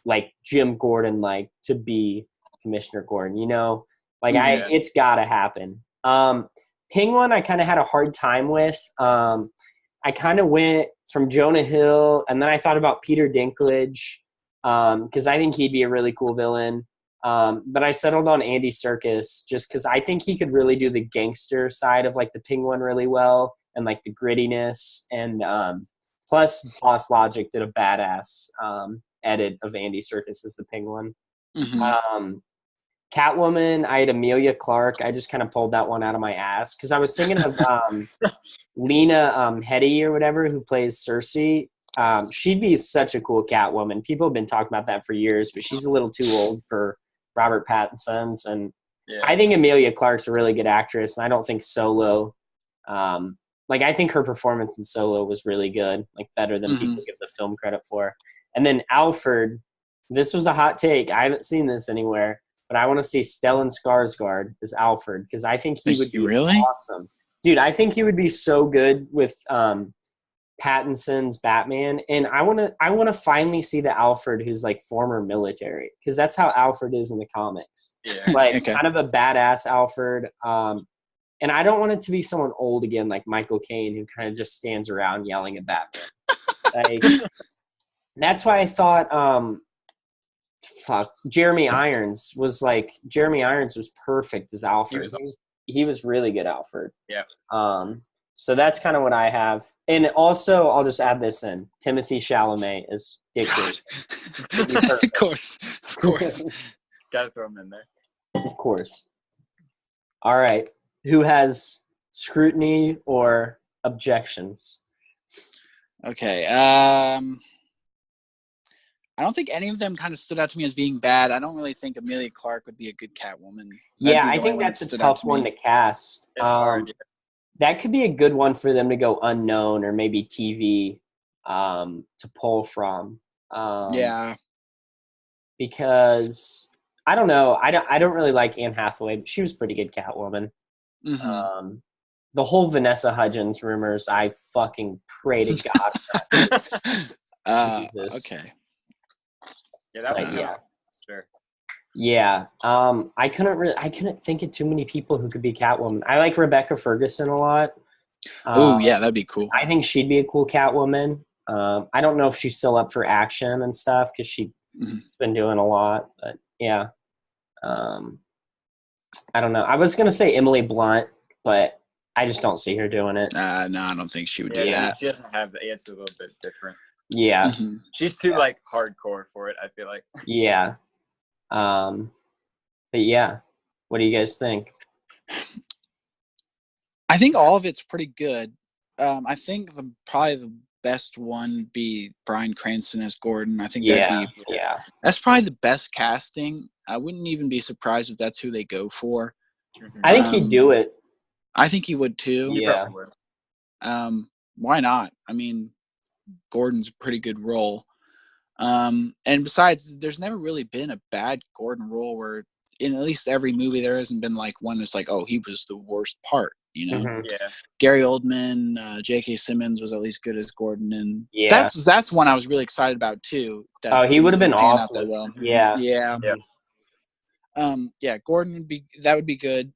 like Jim Gordon like to be Commissioner Gordon, you know? Like it's gotta happen. Penguin I kind of had a hard time with. I kind of went from Jonah Hill, and then I thought about Peter Dinklage. because I think he'd be a really cool villain. But I settled on Andy Serkis just because I think he could really do the gangster side of like the Penguin really well, and like the grittiness, and plus Boss Logic did a badass edit of Andy Serkis as the Penguin. Catwoman, I had Emilia Clarke. I just kind of pulled that one out of my ass because I was thinking of Lena Headey or whatever, who plays Cersei. She'd be such a cool Catwoman. People have been talking about that for years, but she's a little too old for Robert Pattinson's. And I think Emilia Clarke's a really good actress, and I don't think Solo I think her performance in Solo was really good, like better than people give the film credit for. And then Alfred, this was a hot take. I haven't seen this anywhere. But I want to see Stellan Skarsgård as Alfred because I think he would be awesome. Dude, I think he would be so good with Pattinson's Batman. And I want to finally see the Alfred who's like former military because that's how Alfred is in the comics. Yeah. Kind of a badass Alfred. And I don't want it to be someone old again like Michael Caine who kind of just stands around yelling at Batman. That's why I thought Jeremy Irons was perfect as Alfred. He was really good Alfred. Yeah. So that's kind of what I have. And also I'll just add this in. Timothy Chalamet is Dick Grayson. Of course. Gotta throw him in there. Of course. All right. Who has scrutiny or objections? Okay. I don't think any of them kind of stood out to me as being bad. I don't really think Emilia Clarke would be a good Catwoman. Yeah, I think that's a tough one to cast. It's hard, yeah. That could be a good one for them to go unknown or maybe TV to pull from. Yeah. Because, I don't know. I don't really like Anne Hathaway, but she was pretty good Catwoman. The whole Vanessa Hudgens rumors, I fucking pray to God. Okay. Yeah, that was sure. Yeah. I couldn't think of too many people who could be Catwoman. I like Rebecca Ferguson a lot. Oh, yeah, that'd be cool. I think she'd be a cool Catwoman. I don't know if she's still up for action and stuff because she's been doing a lot, but yeah. I don't know. I was going to say Emily Blunt, but I just don't see her doing it. No, I don't think she would do that. She doesn't have – it's a little bit different. Yeah. She's too, hardcore for it, I feel like. Yeah. But, yeah. What do you guys think? I think all of it's pretty good. I think probably the best one would be Bryan Cranston as Gordon. I think that's probably the best casting. I wouldn't even be surprised if that's who they go for. I think he'd do it. I think he would too. Yeah. Why not? I mean, Gordon's a pretty good role. And besides, there's never really been a bad Gordon role where in at least every movie there hasn't been like one that's like, oh, he was the worst part, you know? Yeah. Gary Oldman, J.K. Simmons was at least good as Gordon, and that's one I was really excited about too. He would have been awesome. Well. Yeah. Gordon would be good.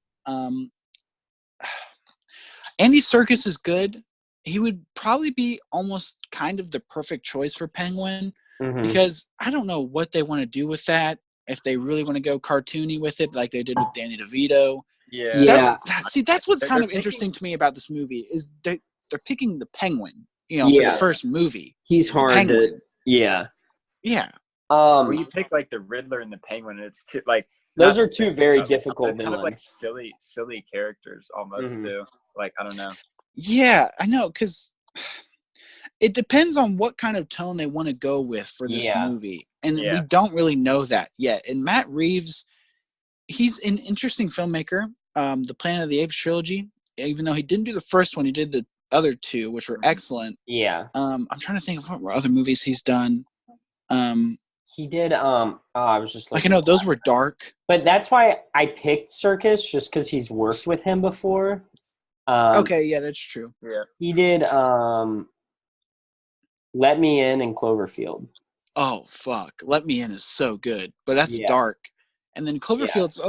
Andy Serkis is good. He would probably be almost kind of the perfect choice for Penguin because I don't know what they want to do with that. If they really want to go cartoony with it, like they did with Danny DeVito. Yeah. That's what's kind of interesting to me about this movie is they're picking the Penguin, for the first movie. He's hard to, Yeah. Well, you pick like the Riddler and the Penguin, and it's those are two very difficult villains. Kind of silly characters almost too. I don't know. Yeah, I know, because it depends on what kind of tone they want to go with for this movie. And we don't really know that yet. And Matt Reeves, he's an interesting filmmaker. The Planet of the Apes trilogy, even though he didn't do the first one, he did the other two, which were excellent. Yeah. I'm trying to think of what other movies he's done. He did, I was just I know those were dark. But that's why I picked Serkis, just because he's worked with him before. Okay, yeah, that's true. Yeah. He did Let Me In and Cloverfield. Oh, fuck. Let Me In is so good, but that's dark. And then Cloverfield's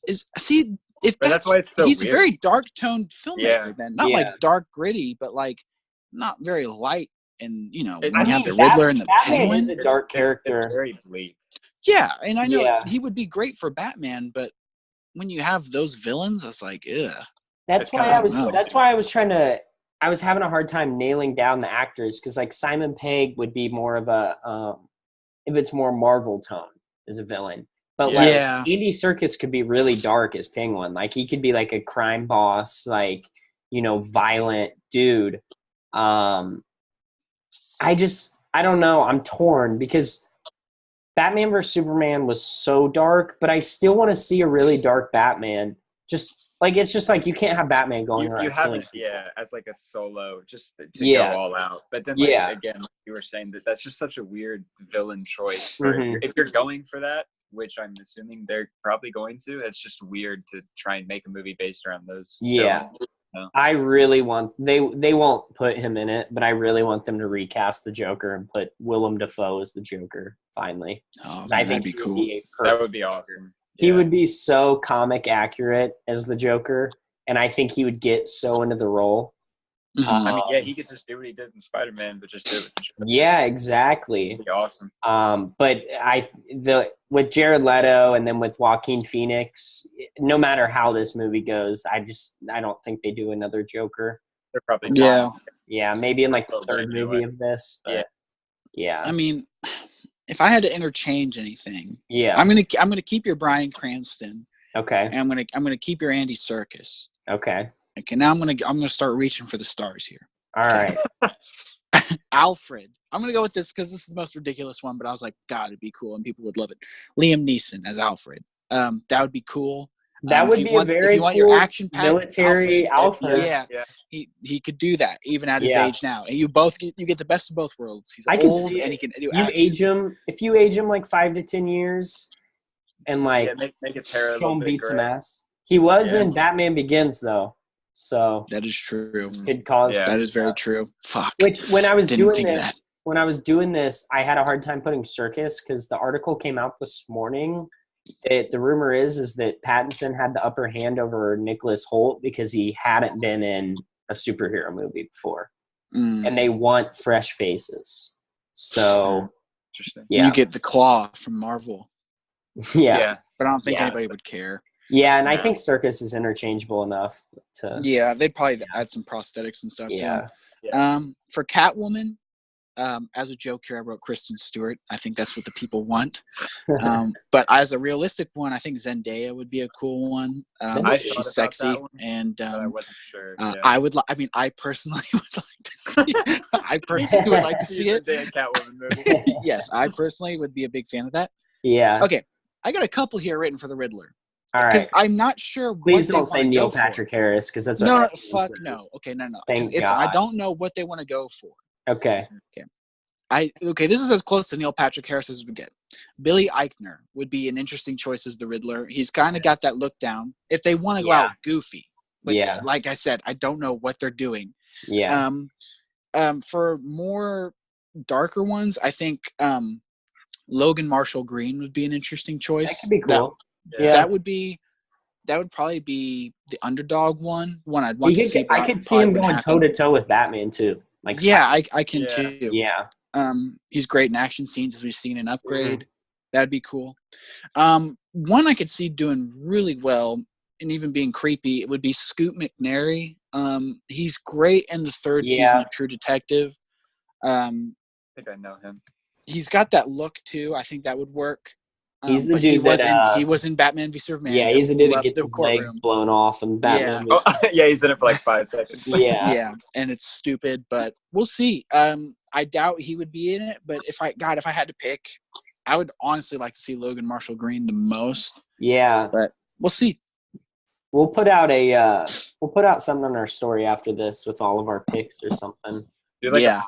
that's why it's so he's weird. A very dark toned filmmaker then. Not like dark gritty, but like not very light and you know, It- when I you have mean, the Riddler and the Batman Penguin. is a dark It's character. very bleak. Yeah, and I know Yeah. he would be great for Batman, but when you have those villains, it's like, ugh. That's It's why kinda- I was. I don't know. That's why I was trying to. I was having a hard time nailing down the actors because like Simon Pegg would be more of a if it's more Marvel tone as a villain. But like Yeah. Andy Serkis could be really dark as Penguin. Like he could be like a crime boss, like, you know, violent dude. I don't know. I'm torn because Batman vs Superman was so dark, but I still want to see a really dark Batman. Just like it's just like you can't have Batman going You around have killing it, people. as like a solo, just to Yeah. go all out. But then, like, Yeah. again, like you were saying, that's just such a weird villain choice. For Mhm. if you're going for that, which I'm assuming they're probably going to, it's just weird to try and make a movie based around those. Yeah. villains, you know? I really want they won't put him in it, but I really want them to recast the Joker and put Willem Dafoe as the Joker finally. Oh, I man, think that'd be he would cool. be a That perfect would be Joker. awesome. He Yeah. would be so comic accurate as the Joker, and I think he would get so into the role. Mhm. I mean, yeah, he could just do what he did in Spider-Man, but just do it with the Joker. Yeah, exactly. That'd be awesome. But with Jared Leto and then with Joaquin Phoenix, no matter how this movie goes, I don't think they do another Joker. They're probably Yeah. Yeah, maybe in like the Well, third anyway. movie of this. But yeah. I mean, if I had to interchange anything, Yeah. I'm gonna keep your Bryan Cranston, Okay. and I'm gonna keep your Andy Serkis. Okay. Okay, now I'm gonna start reaching for the stars here. All right. Alfred. I'm gonna go with this because this is the most ridiculous one, but I was like, God, it'd be cool and people would love it. Liam Neeson as Alfred. That would be cool. That would be a very if you want cool your action military Alfred. Yeah, he could do that even at his Yeah. age now, and you get the best of both worlds. He's I could old see and it. he can do You action. age him if you age him like 5 to 10 years, and like make his hair a show little him bit beat some gray. ass. He was Yeah. in Batman Begins though, so That is true. could cause. Yeah. That is very true. Fuck. Which when I was Didn't doing think of this, I had a hard time putting Circus because the article came out this morning. The rumor is that Pattinson had the upper hand over Nicholas Hoult because he hadn't been in a superhero movie before, and they want fresh faces. So Interesting. yeah, You get the Claw from Marvel, yeah, but I don't think Yeah. anybody would care. yeah, and I No. think Circus is interchangeable enough to. Yeah, they'd probably add some prosthetics and stuff Yeah. too. For Catwoman, as a joke here, I wrote Kristen Stewart. I think that's what the people want. But as a realistic one, I think Zendaya would be a cool one. I thought She's about sexy, that one, and But I wasn't sure. I personally would like to see. I personally would like to see it. The Catwoman movie. Yes, I personally would be a big fan of that. Yeah. Okay, I got a couple here written for the Riddler All because right. I'm not sure. Please what don't they say wanna Neil go for. Patrick Harris because that's No, what fuck everyone no. says. Okay, no. Thank I God. don't know what they want to go for. Okay. This is as close to Neil Patrick Harris as we get. Billy Eichner would be an interesting choice as the Riddler. He's kind of got that look down. If they want to go out goofy, but like I said, I don't know what they're doing. Yeah. For more darker ones, I think Logan Marshall Green would be an interesting choice. That could be cool. That would probably be the underdog one I'd want to see. I could see him going toe to toe with Batman too. Like I can too. Yeah. He's great in action scenes as we've seen in Upgrade. That'd be cool. One I could see doing really well and even being creepy, it would be Scoot McNairy. He's great in the third season of True Detective. I think I know him. He's got that look too. I think that would work. He's the but dude he was in Batman v Superman. Yeah, he's the dude that gets the his courtroom. legs blown off and Batman. Oh, yeah, he's in it for like 5 seconds. Yeah, and it's stupid, but we'll see. I doubt he would be in it, but if I had to pick, I would honestly like to see Logan Marshall Green the most. Yeah, but we'll see. We'll put out something on our story after this with all of our picks or something. Yeah.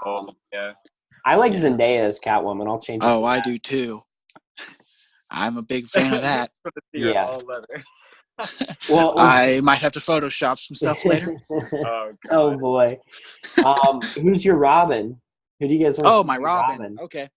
I like Zendaya as Catwoman. I'll change it. Oh, I do too. I'm a big fan of that. Yeah. Well, I might have to Photoshop some stuff later. Oh boy. Who's your Robin? Who do you guys want? Oh, my Robin. Okay.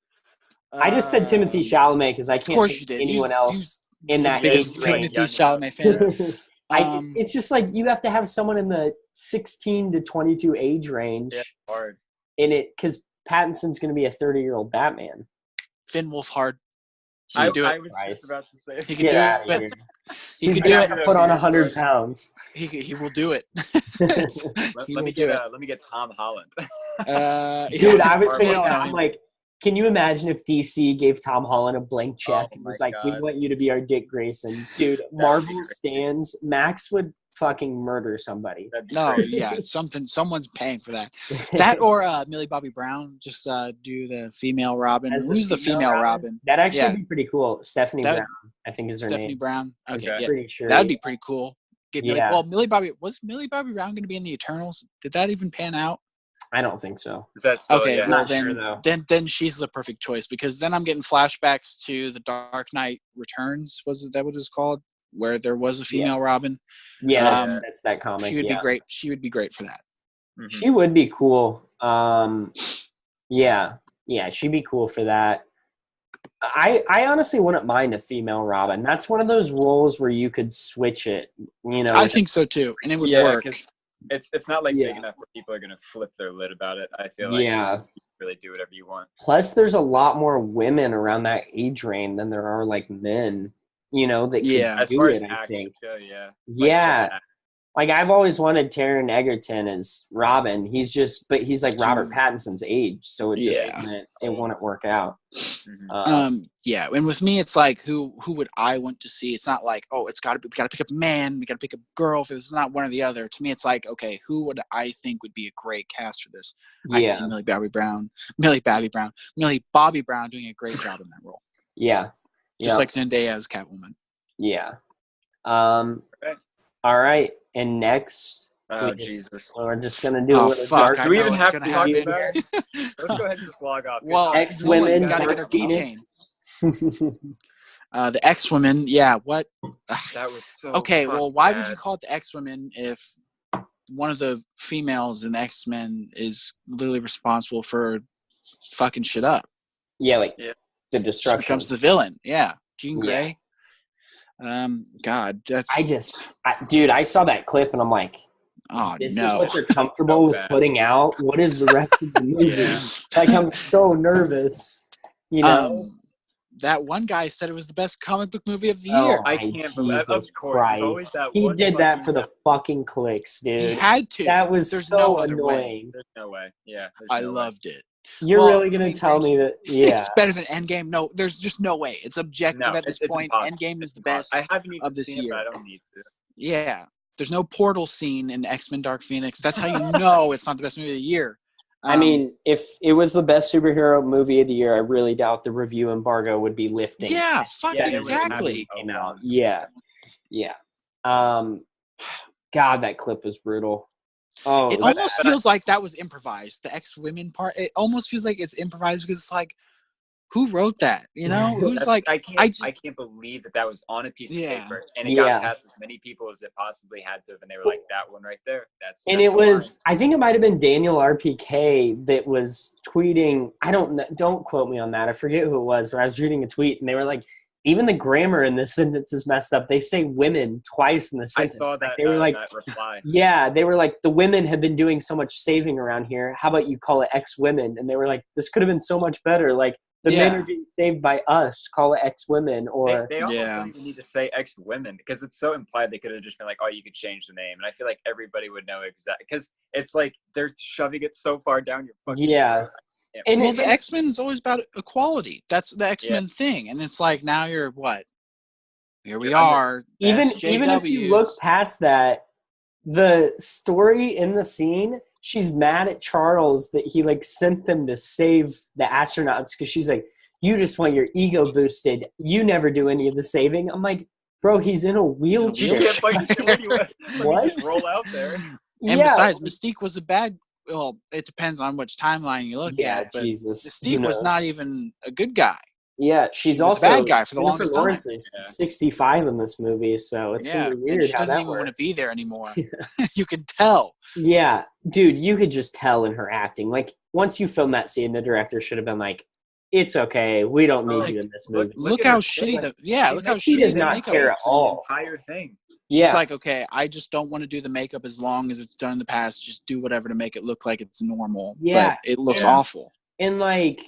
I just said Timothy Chalamet because I can't think of anyone else in that age range. Timothy Chalamet fan. It's just like you have to have someone in the 16 to 22 age range. Yeah, hard. In it, because Pattinson's going to be a 30-year-old Batman? Finn Wolfhard. I do it. was just about to say. He can do it. He He's can do gonna it. have to put on 100 pounds. He will do it. Let me get Tom Holland. Dude, I was thinking that. I'm like, can you imagine if DC gave Tom Holland a blank check and was like, we want you to be our Dick Grayson? Dude, Marvel stands. Max would fucking murder somebody. No, yeah, someone's paying for that. That or Millie Bobby Brown, just do the female Robin. Who's the female Robin? That'd actually be pretty cool. Stephanie Brown, I think is her name. Stephanie Brown. Okay, I'm pretty sure. That'd be pretty cool. Millie Bobby Brown going to be in the Eternals? Did that even pan out? I don't think so. Is that so? Okay, yeah. well then she's the perfect choice, because then I'm getting flashbacks to the Dark Knight Returns. Was that what it was called? Where there was a female Robin. Yeah, that's that comic. She would be great. She would be great for that. Mm-hmm. She would be cool. Yeah, she'd be cool for that. I honestly wouldn't mind a female Robin. That's one of those roles where you could switch it. I think so too, and it would work. It's not like big enough where people are gonna flip their lid about it. I feel like you can really do whatever you want. Plus, there's a lot more women around that age range than there are like men. That can do it. I think. Like I've always wanted Taron Egerton as Robin. He's like Robert Pattinson's age, so it wouldn't work out. And with me, it's like who would I want to see? It's not like, oh, we got to pick up a man, we got to pick up a girl. If it's not one or the other, to me, it's like, okay, who would I think would be a great cast for this? I can see Millie Bobby Brown doing a great job in that role. Yeah. Just like Zendaya as Catwoman. Yeah. All right. And next, we're just going to do a little dark. Do we even have to talk about it? Let's go ahead and just log off. Well, X-Women. Got to get our keychain. The X-Women. Yeah, what? That was so okay, well, why would you call it the X-Women if one of the females in X-Men is literally responsible for fucking shit up? Yeah, the destruction. She becomes the villain. Yeah. Jean Grey. God, that's. I saw that clip and I'm like, this is what they're comfortable with putting out. What is the rest of the movie? Like, I'm so nervous. That one guy said it was the best comic book movie of the year. I can't believe it. Of course, always that he did that for the fucking clicks, dude. He had to. That was so annoying. There's no way. Yeah, I loved it. You're really going to tell me that? Yeah. It's better than Endgame? No, there's just no way. It's objective at this point. Impossible. Endgame is the best I haven't even of this seen year. It, but I don't need to. Yeah. There's no portal scene in X-Men Dark Phoenix. That's how you know it's not the best movie of the year. I mean, if it was the best superhero movie of the year, I really doubt the review embargo would be lifting. Yeah, fucking exactly. Yeah. God, that clip was brutal. Oh, it almost feels like that was improvised. The X-Women part, it almost feels like it's improvised because it's like, who wrote that? Who's like? I can't believe that was on a piece of paper and it got past as many people as it possibly had to, and they were like, that one right there. That's it was. I think it might have been Daniel RPK that was tweeting. I don't quote me on that. I forget who it was. Where I was reading a tweet and they were like, even the grammar in this sentence is messed up. They say women twice in the sentence. I saw that. They were like, that reply. Yeah, they were like, the women have been doing so much saving around here. How about you call it X-Women? And they were like, this could have been so much better. Like, the men are being saved by us. Call it X-Women. Or they almost don't even need to say X-Women because it's so implied. They could have just been like, oh, you could change the name. And I feel like everybody would know exactly because it's like they're shoving it so far down your fucking throat. And the X-Men is always about equality. That's the X-Men thing. And it's like, now you're what? Here we are. Even if you look past that, the story in the scene, she's mad at Charles that he sent them to save the astronauts because she's like, you just want your ego boosted. You never do any of the saving. I'm like, bro, he's in a wheelchair. What? Just roll out there. And besides, Mystique was a bad. Well, it depends on which timeline you look at. But Mystique was not even a good guy. Yeah, she's also a bad guy for the longest time. Lawrence is 65 in this movie, so it's gonna be weird she how doesn't that even works. want to be there anymore. You can tell. Yeah, dude, you could just tell in her acting. Like, once you film that scene, the director should have been like, "It's okay, we don't need you in this movie." Look how shitty look how she does not care at all. The entire thing. She's like, okay, I just don't want to do the makeup as long as it's done in the past. Just do whatever to make it look like it's normal. Yeah, but it looks awful. And like,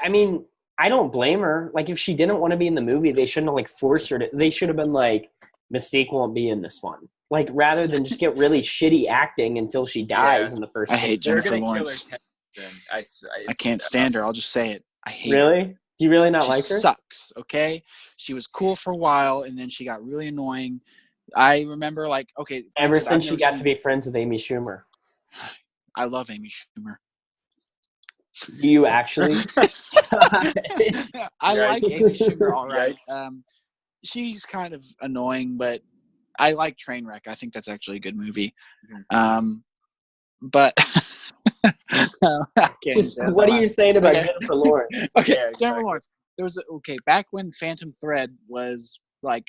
I mean, I don't blame her. Like, if she didn't want to be in the movie, they shouldn't have like forced her to. They should have been like, Mystique won't be in this one. Like, rather than just get really shitty acting until she dies in the first. I hate Jennifer They're Lawrence. Kill her I can't stand her. I'll just say it. I hate Really? her. Do you really not She like her? sucks, okay? She was cool for a while, and then she got really annoying. I remember, like, okay. Ever since she got to be friends with Amy Schumer. I love Amy Schumer. Do you actually? I like Amy Schumer, all right. She's kind of annoying, but I like Trainwreck. I think that's actually a good movie. But what are you saying about Jennifer Lawrence? Okay, yeah, exactly. Jennifer Lawrence. There was back when Phantom Thread was like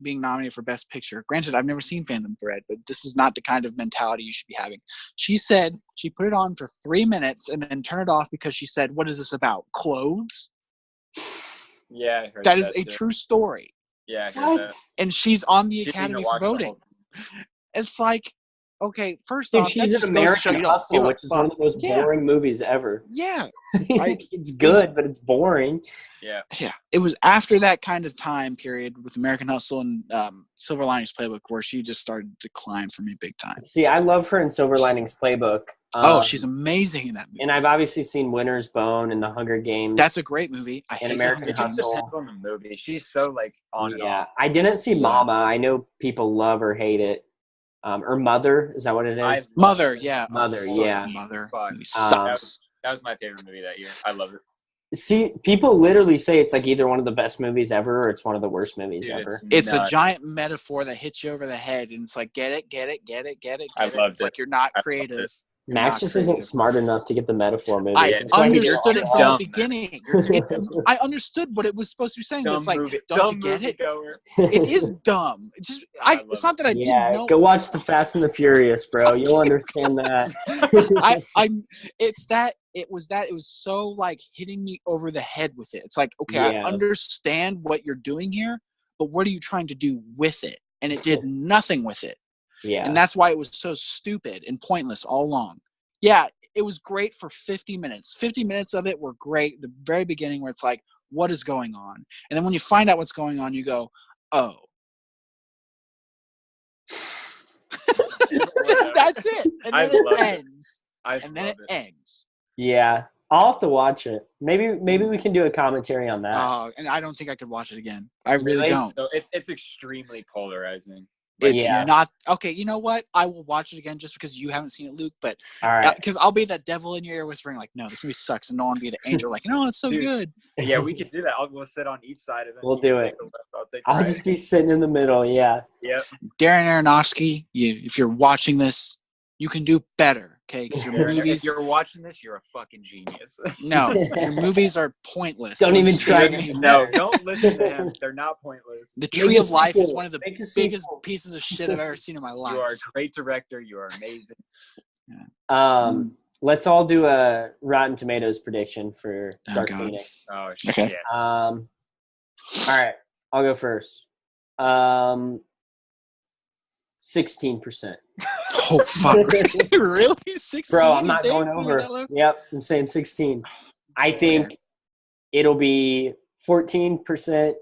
being nominated for Best Picture. Granted, I've never seen Phantom Thread, but this is not the kind of mentality you should be having. She said she put it on for 3 minutes and then turned it off because she said, "What is this about? Clothes?" Yeah, I heard that is a true story. Yeah, I heard that. And she's on the Academy for voting. It's like, okay, first off, she's an American Hustle, which is one of the most boring movies ever. Yeah. It's good, but it's boring. Yeah. Yeah. It was after that kind of time period with American Hustle and Silver Linings Playbook where she just started to decline for me big time. See, I love her in Silver Linings Playbook. She's amazing in that movie. And I've obviously seen Winter's Bone and The Hunger Games. That's a great movie. I hate American Hustle. Depends on the movie. She's so like on and off. I didn't see Mama. I know people love or hate it. Or Mother, is that what it is? Mother, yeah. Mother. Sucks. That was my favorite movie that year. I loved it. See, people literally say it's like either one of the best movies ever or it's one of the worst movies ever. It's a giant metaphor that hits you over the head, and it's like, get it. I loved it's like you're not creative. Max just isn't smart enough to get the metaphor movie. I understood it from the beginning. I understood what it was supposed to be saying. But it's like, don't you get it? It is dumb. It's not that I didn't know. Go watch the Fast and the Furious, bro. You'll understand that. It was so like hitting me over the head with it. It's like, okay, I understand what you're doing here, but what are you trying to do with it? And it did nothing with it. Yeah. And that's why it was so stupid and pointless all along. Yeah, it was great for 50 minutes. 50 minutes of it were great. The very beginning where it's like, what is going on? And then when you find out what's going on, you go, oh. That's it. And then it ends. It ends. Yeah. I'll have to watch it. Maybe we can do a commentary on that. Oh, and I don't think I could watch it again. I really don't. So it's extremely polarizing. It's not okay. You know what? I will watch it again just because you haven't seen it, Luke. But because I'll be that devil in your ear whispering, like, "No, this movie sucks," and no one be the angel, like, "No, it's so good." Yeah, we could do that. We'll sit on each side of it. We'll do it. I'll just be sitting in the middle. Yeah. Yep. Darren Aronofsky, if you're watching this, you can do better. Okay, because your movies. If you're watching this, you're a fucking genius. No, your movies are pointless. Don't even try. No, don't listen to him. They're not pointless. The Tree of Life is one of the biggest pieces of shit I've ever seen in my life. You are a great director. You are amazing. Let's all do a Rotten Tomatoes prediction for Dark Phoenix. Oh shit. Okay. All right, I'll go first. 16%. Oh fuck! Really? 16? Bro, I'm not going over. Yep, I'm saying 16. I think it'll be 14%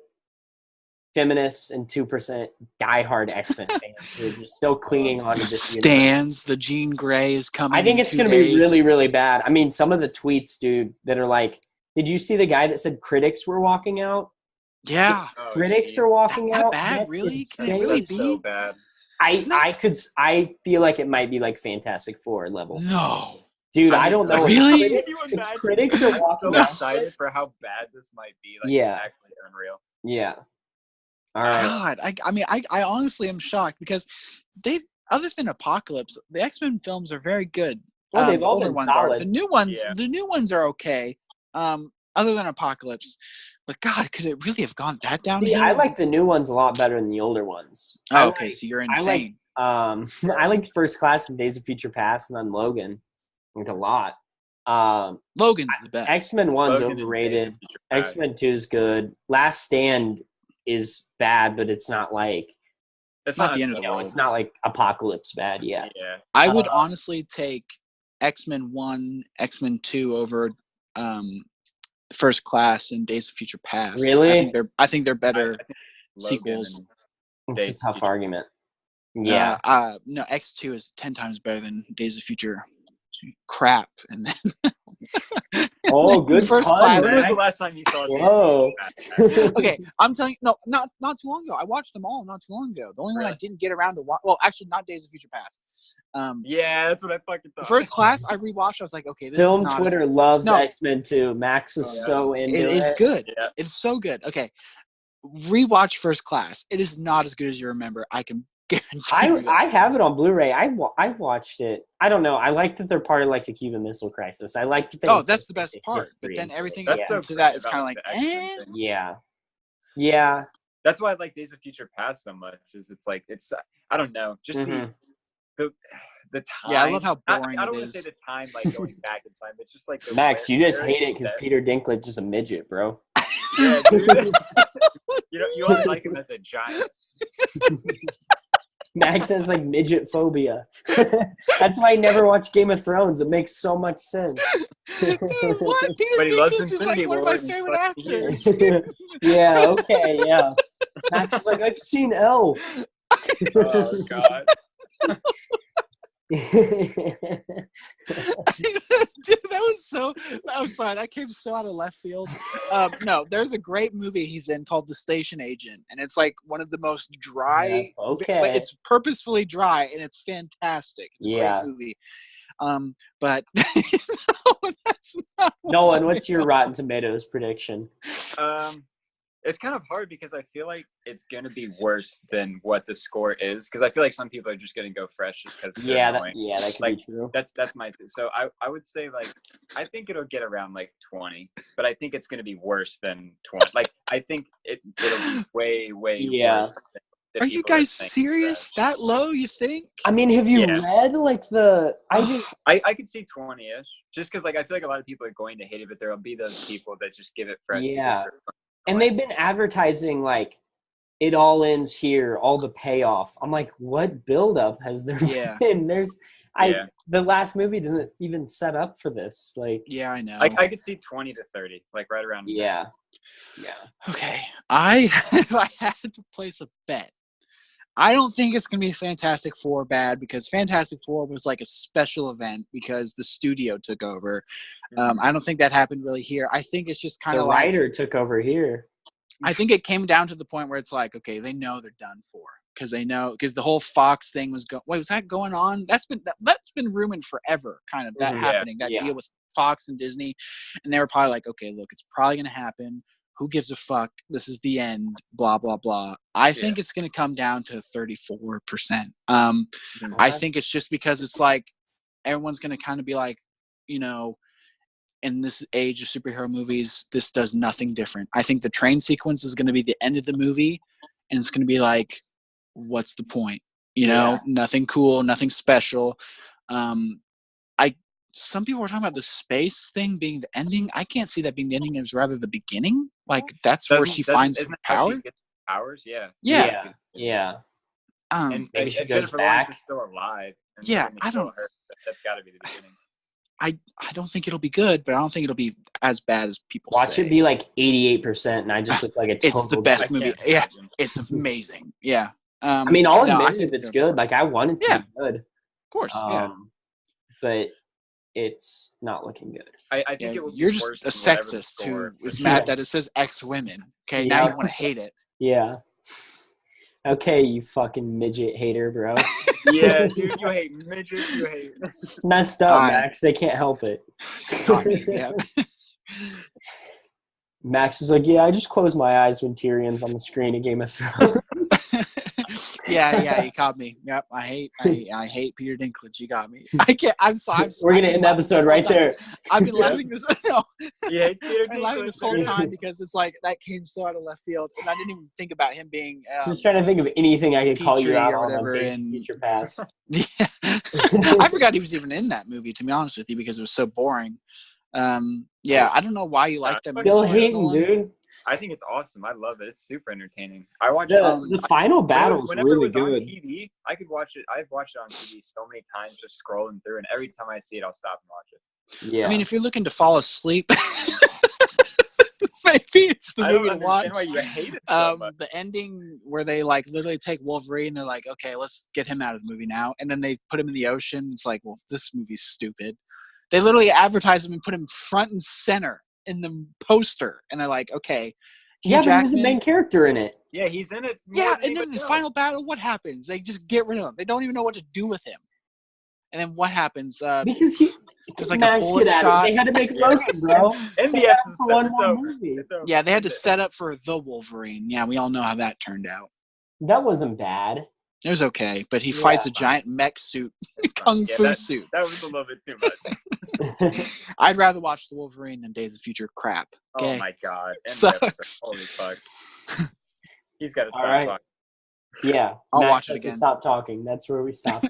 feminists and 2% diehard X-Men fans who are just still clinging on to this. Stands. The Jean Grey is coming. I think it's going to be really, really bad. I mean, some of the tweets, dude, that are like, did you see the guy that said critics were walking out? Yeah, critics are walking out. Bad, really? Can it really be so bad? I feel like it might be like Fantastic Four level. No. Dude, I don't know. Really? Critics are walking so excited for how bad this might be. Like, it's actually unreal. Yeah. All right. God, I honestly am shocked because other than Apocalypse, the X-Men films are very good. Well, they've all been solid. The new ones are okay. Other than Apocalypse. But God, could it really have gone that downhill? See, I like the new ones a lot better than the older ones. Oh, okay, so you're insane. I liked First Class and Days of Future Past and then Logan. I liked a lot. Logan's the best. X-Men 1's overrated. X-Men 2 is good. Last Stand is bad, but it's not like it's not the end of the world. It's not like Apocalypse bad. Yeah. I would honestly take X-Men 1, X-Men 2 over First Class and Days of Future Past. Really? I think they're better I think sequels. It's a tough argument. Yeah. No, X2 is 10 times better than Days of Future crap. And then Oh, good First pun, Class. When was the Max. last time you saw Whoa. Okay, I'm telling you, no, not too long ago. I watched them all not too long ago. The only one I didn't get around to watch, well, actually, not Days of Future Past. Yeah, that's what I fucking thought. First Class, I rewatched. I was like, okay, this Film is not Twitter loves X-Men too. Max is so into it. It is good. Yeah. It's so good. Okay, rewatch First Class. It is not as good as you remember. I can guarantee you. I have it on Blu-ray. I've watched it. I don't know. I like that they're part of like the Cuban Missile Crisis. I like that. Oh, that's the best part. But then everything after that is kind of like, yeah. That's why I like Days of Future Past so much. Is it's like I don't know, just the time. Yeah, I love how boring I don't it want is. to say the time like going back in time. It's just like Max, you just hate it because Peter Dinklage is a midget, bro. Yeah, dude. you only like him as a giant. Max has like midget phobia. That's why I never watched Game of Thrones. It makes so much sense. Dude, what? Peter But he loves Dinklage is like Infinity one of War my and favorite actors. Yeah, okay, yeah. Max is like, I've seen Elle. Oh God. Dude, that was so. I'm sorry, that came so out of left field. No, there's a great movie he's in called The Station Agent, and it's like one of the most dry. Yeah, okay. But it's purposefully dry, and it's fantastic. It's a great movie. But no, that's not. Nolan, what's your Rotten Tomatoes prediction? It's kind of hard because I feel like it's going to be worse than what the score is. Because I feel like some people are just going to go fresh just because that could be true. That's my so I would say like I think it'll get around like 20, but I think it's going to be worse than 20. Like I think it'll be way worse. Are you guys serious? That low, you think? I mean, have you read like the? I could see 20ish, just because like I feel like a lot of people are going to hate it, but there'll be those people that just give it fresh. Yeah. And they've been advertising like it all ends here, all the payoff. I'm like, what buildup has there been? The last movie didn't even set up for this. Like, yeah, I know. I could see 20 to 30, like right around. Yeah. Okay, if I had to place a bet, I don't think it's gonna be Fantastic Four bad because Fantastic Four was like a special event because the studio took over. I don't think that happened really here. I think it's just kind of like the writer took over here. I think it came down to the point where it's like, okay, they know they're done for because the whole Fox thing was going. Wait, was that going on? That's been rumored forever. Kind of that happening. That deal with Fox and Disney, and they were probably like, okay, look, it's probably gonna happen. Who gives a fuck? This is the end. Blah blah blah. I think it's going to come down to 34%. I think it's just because it's like everyone's going to kind of be like, in this age of superhero movies, this does nothing different. I think the train sequence is going to be the end of the movie, and it's going to be like, what's the point? Nothing cool, nothing special. Some people were talking about the space thing being the ending. I can't see that being the ending. It was rather the beginning. Like that's where she finds power. Powers, yeah. And maybe she goes Jennifer back. Lawrence is still alive. I don't. That's got to be the beginning. I don't think it'll be good, but I don't think it'll be as bad as people Watch say. it be like 88%, and I just look like a total. It's the best movie. Yeah, it's amazing. Yeah. I mean, I'll admit if it's good. Like I want it to be good. Of course. But it's not looking good. I think you're just a sexist who is mad that it says X women. Okay, now you want to hate it. Yeah. Okay, you fucking midget hater, bro. Yeah, dude, you hate midgets. You hate. Messed up, Max. They can't help it. Max is like, I just close my eyes when Tyrion's on the screen in Game of Thrones. Yeah, you caught me. Yep, I hate Peter Dinklage. You got me. I can't. I'm sorry. We're gonna end the episode right there. I've been laughing this. No, yeah, Peter I've been laughing this whole time because it's like that came so out of left field, and I didn't even think about him being. Just trying to think of anything I could call you out or whatever on Future Past. Yeah, I forgot he was even in that movie. To be honest with you, because it was so boring. Yeah, I don't know why you like that movie. Still hating, dude. I think it's awesome. I love it. It's super entertaining. I watch the final battle's whenever really it was good. on TV, I could watch it. I've watched it on TV so many times, just scrolling through, and every time I see it, I'll stop and watch it. Yeah. I mean, if you're looking to fall asleep, maybe it's the movie to watch. I don't understand why you hate it so much. The ending where they like literally take Wolverine, they're like, okay, let's get him out of the movie now, and then they put him in the ocean. It's like, well, this movie's stupid. They literally advertise him and put him front and center in the poster, and they're like, okay. Yeah, but he was the main character in it. Yeah, he's in it. Yeah, and then the final battle, what happens? They just get rid of him. They don't even know what to do with him. And then what happens? Because there's like a bullet shot. They had to make Logan, bro. In the episode, it's over. It's over. Yeah, they had to set up for the Wolverine. Yeah, we all know how that turned out. That wasn't bad. It was okay, but he fights a giant mech suit, kung fu suit. That was a little bit too much. I'd rather watch the Wolverine than Days of Future crap. Okay? Oh my god, Sucks. Holy fuck. He's got to stop talking. Yeah, I'll Matt watch it has to again. stop talking. That's where we stop.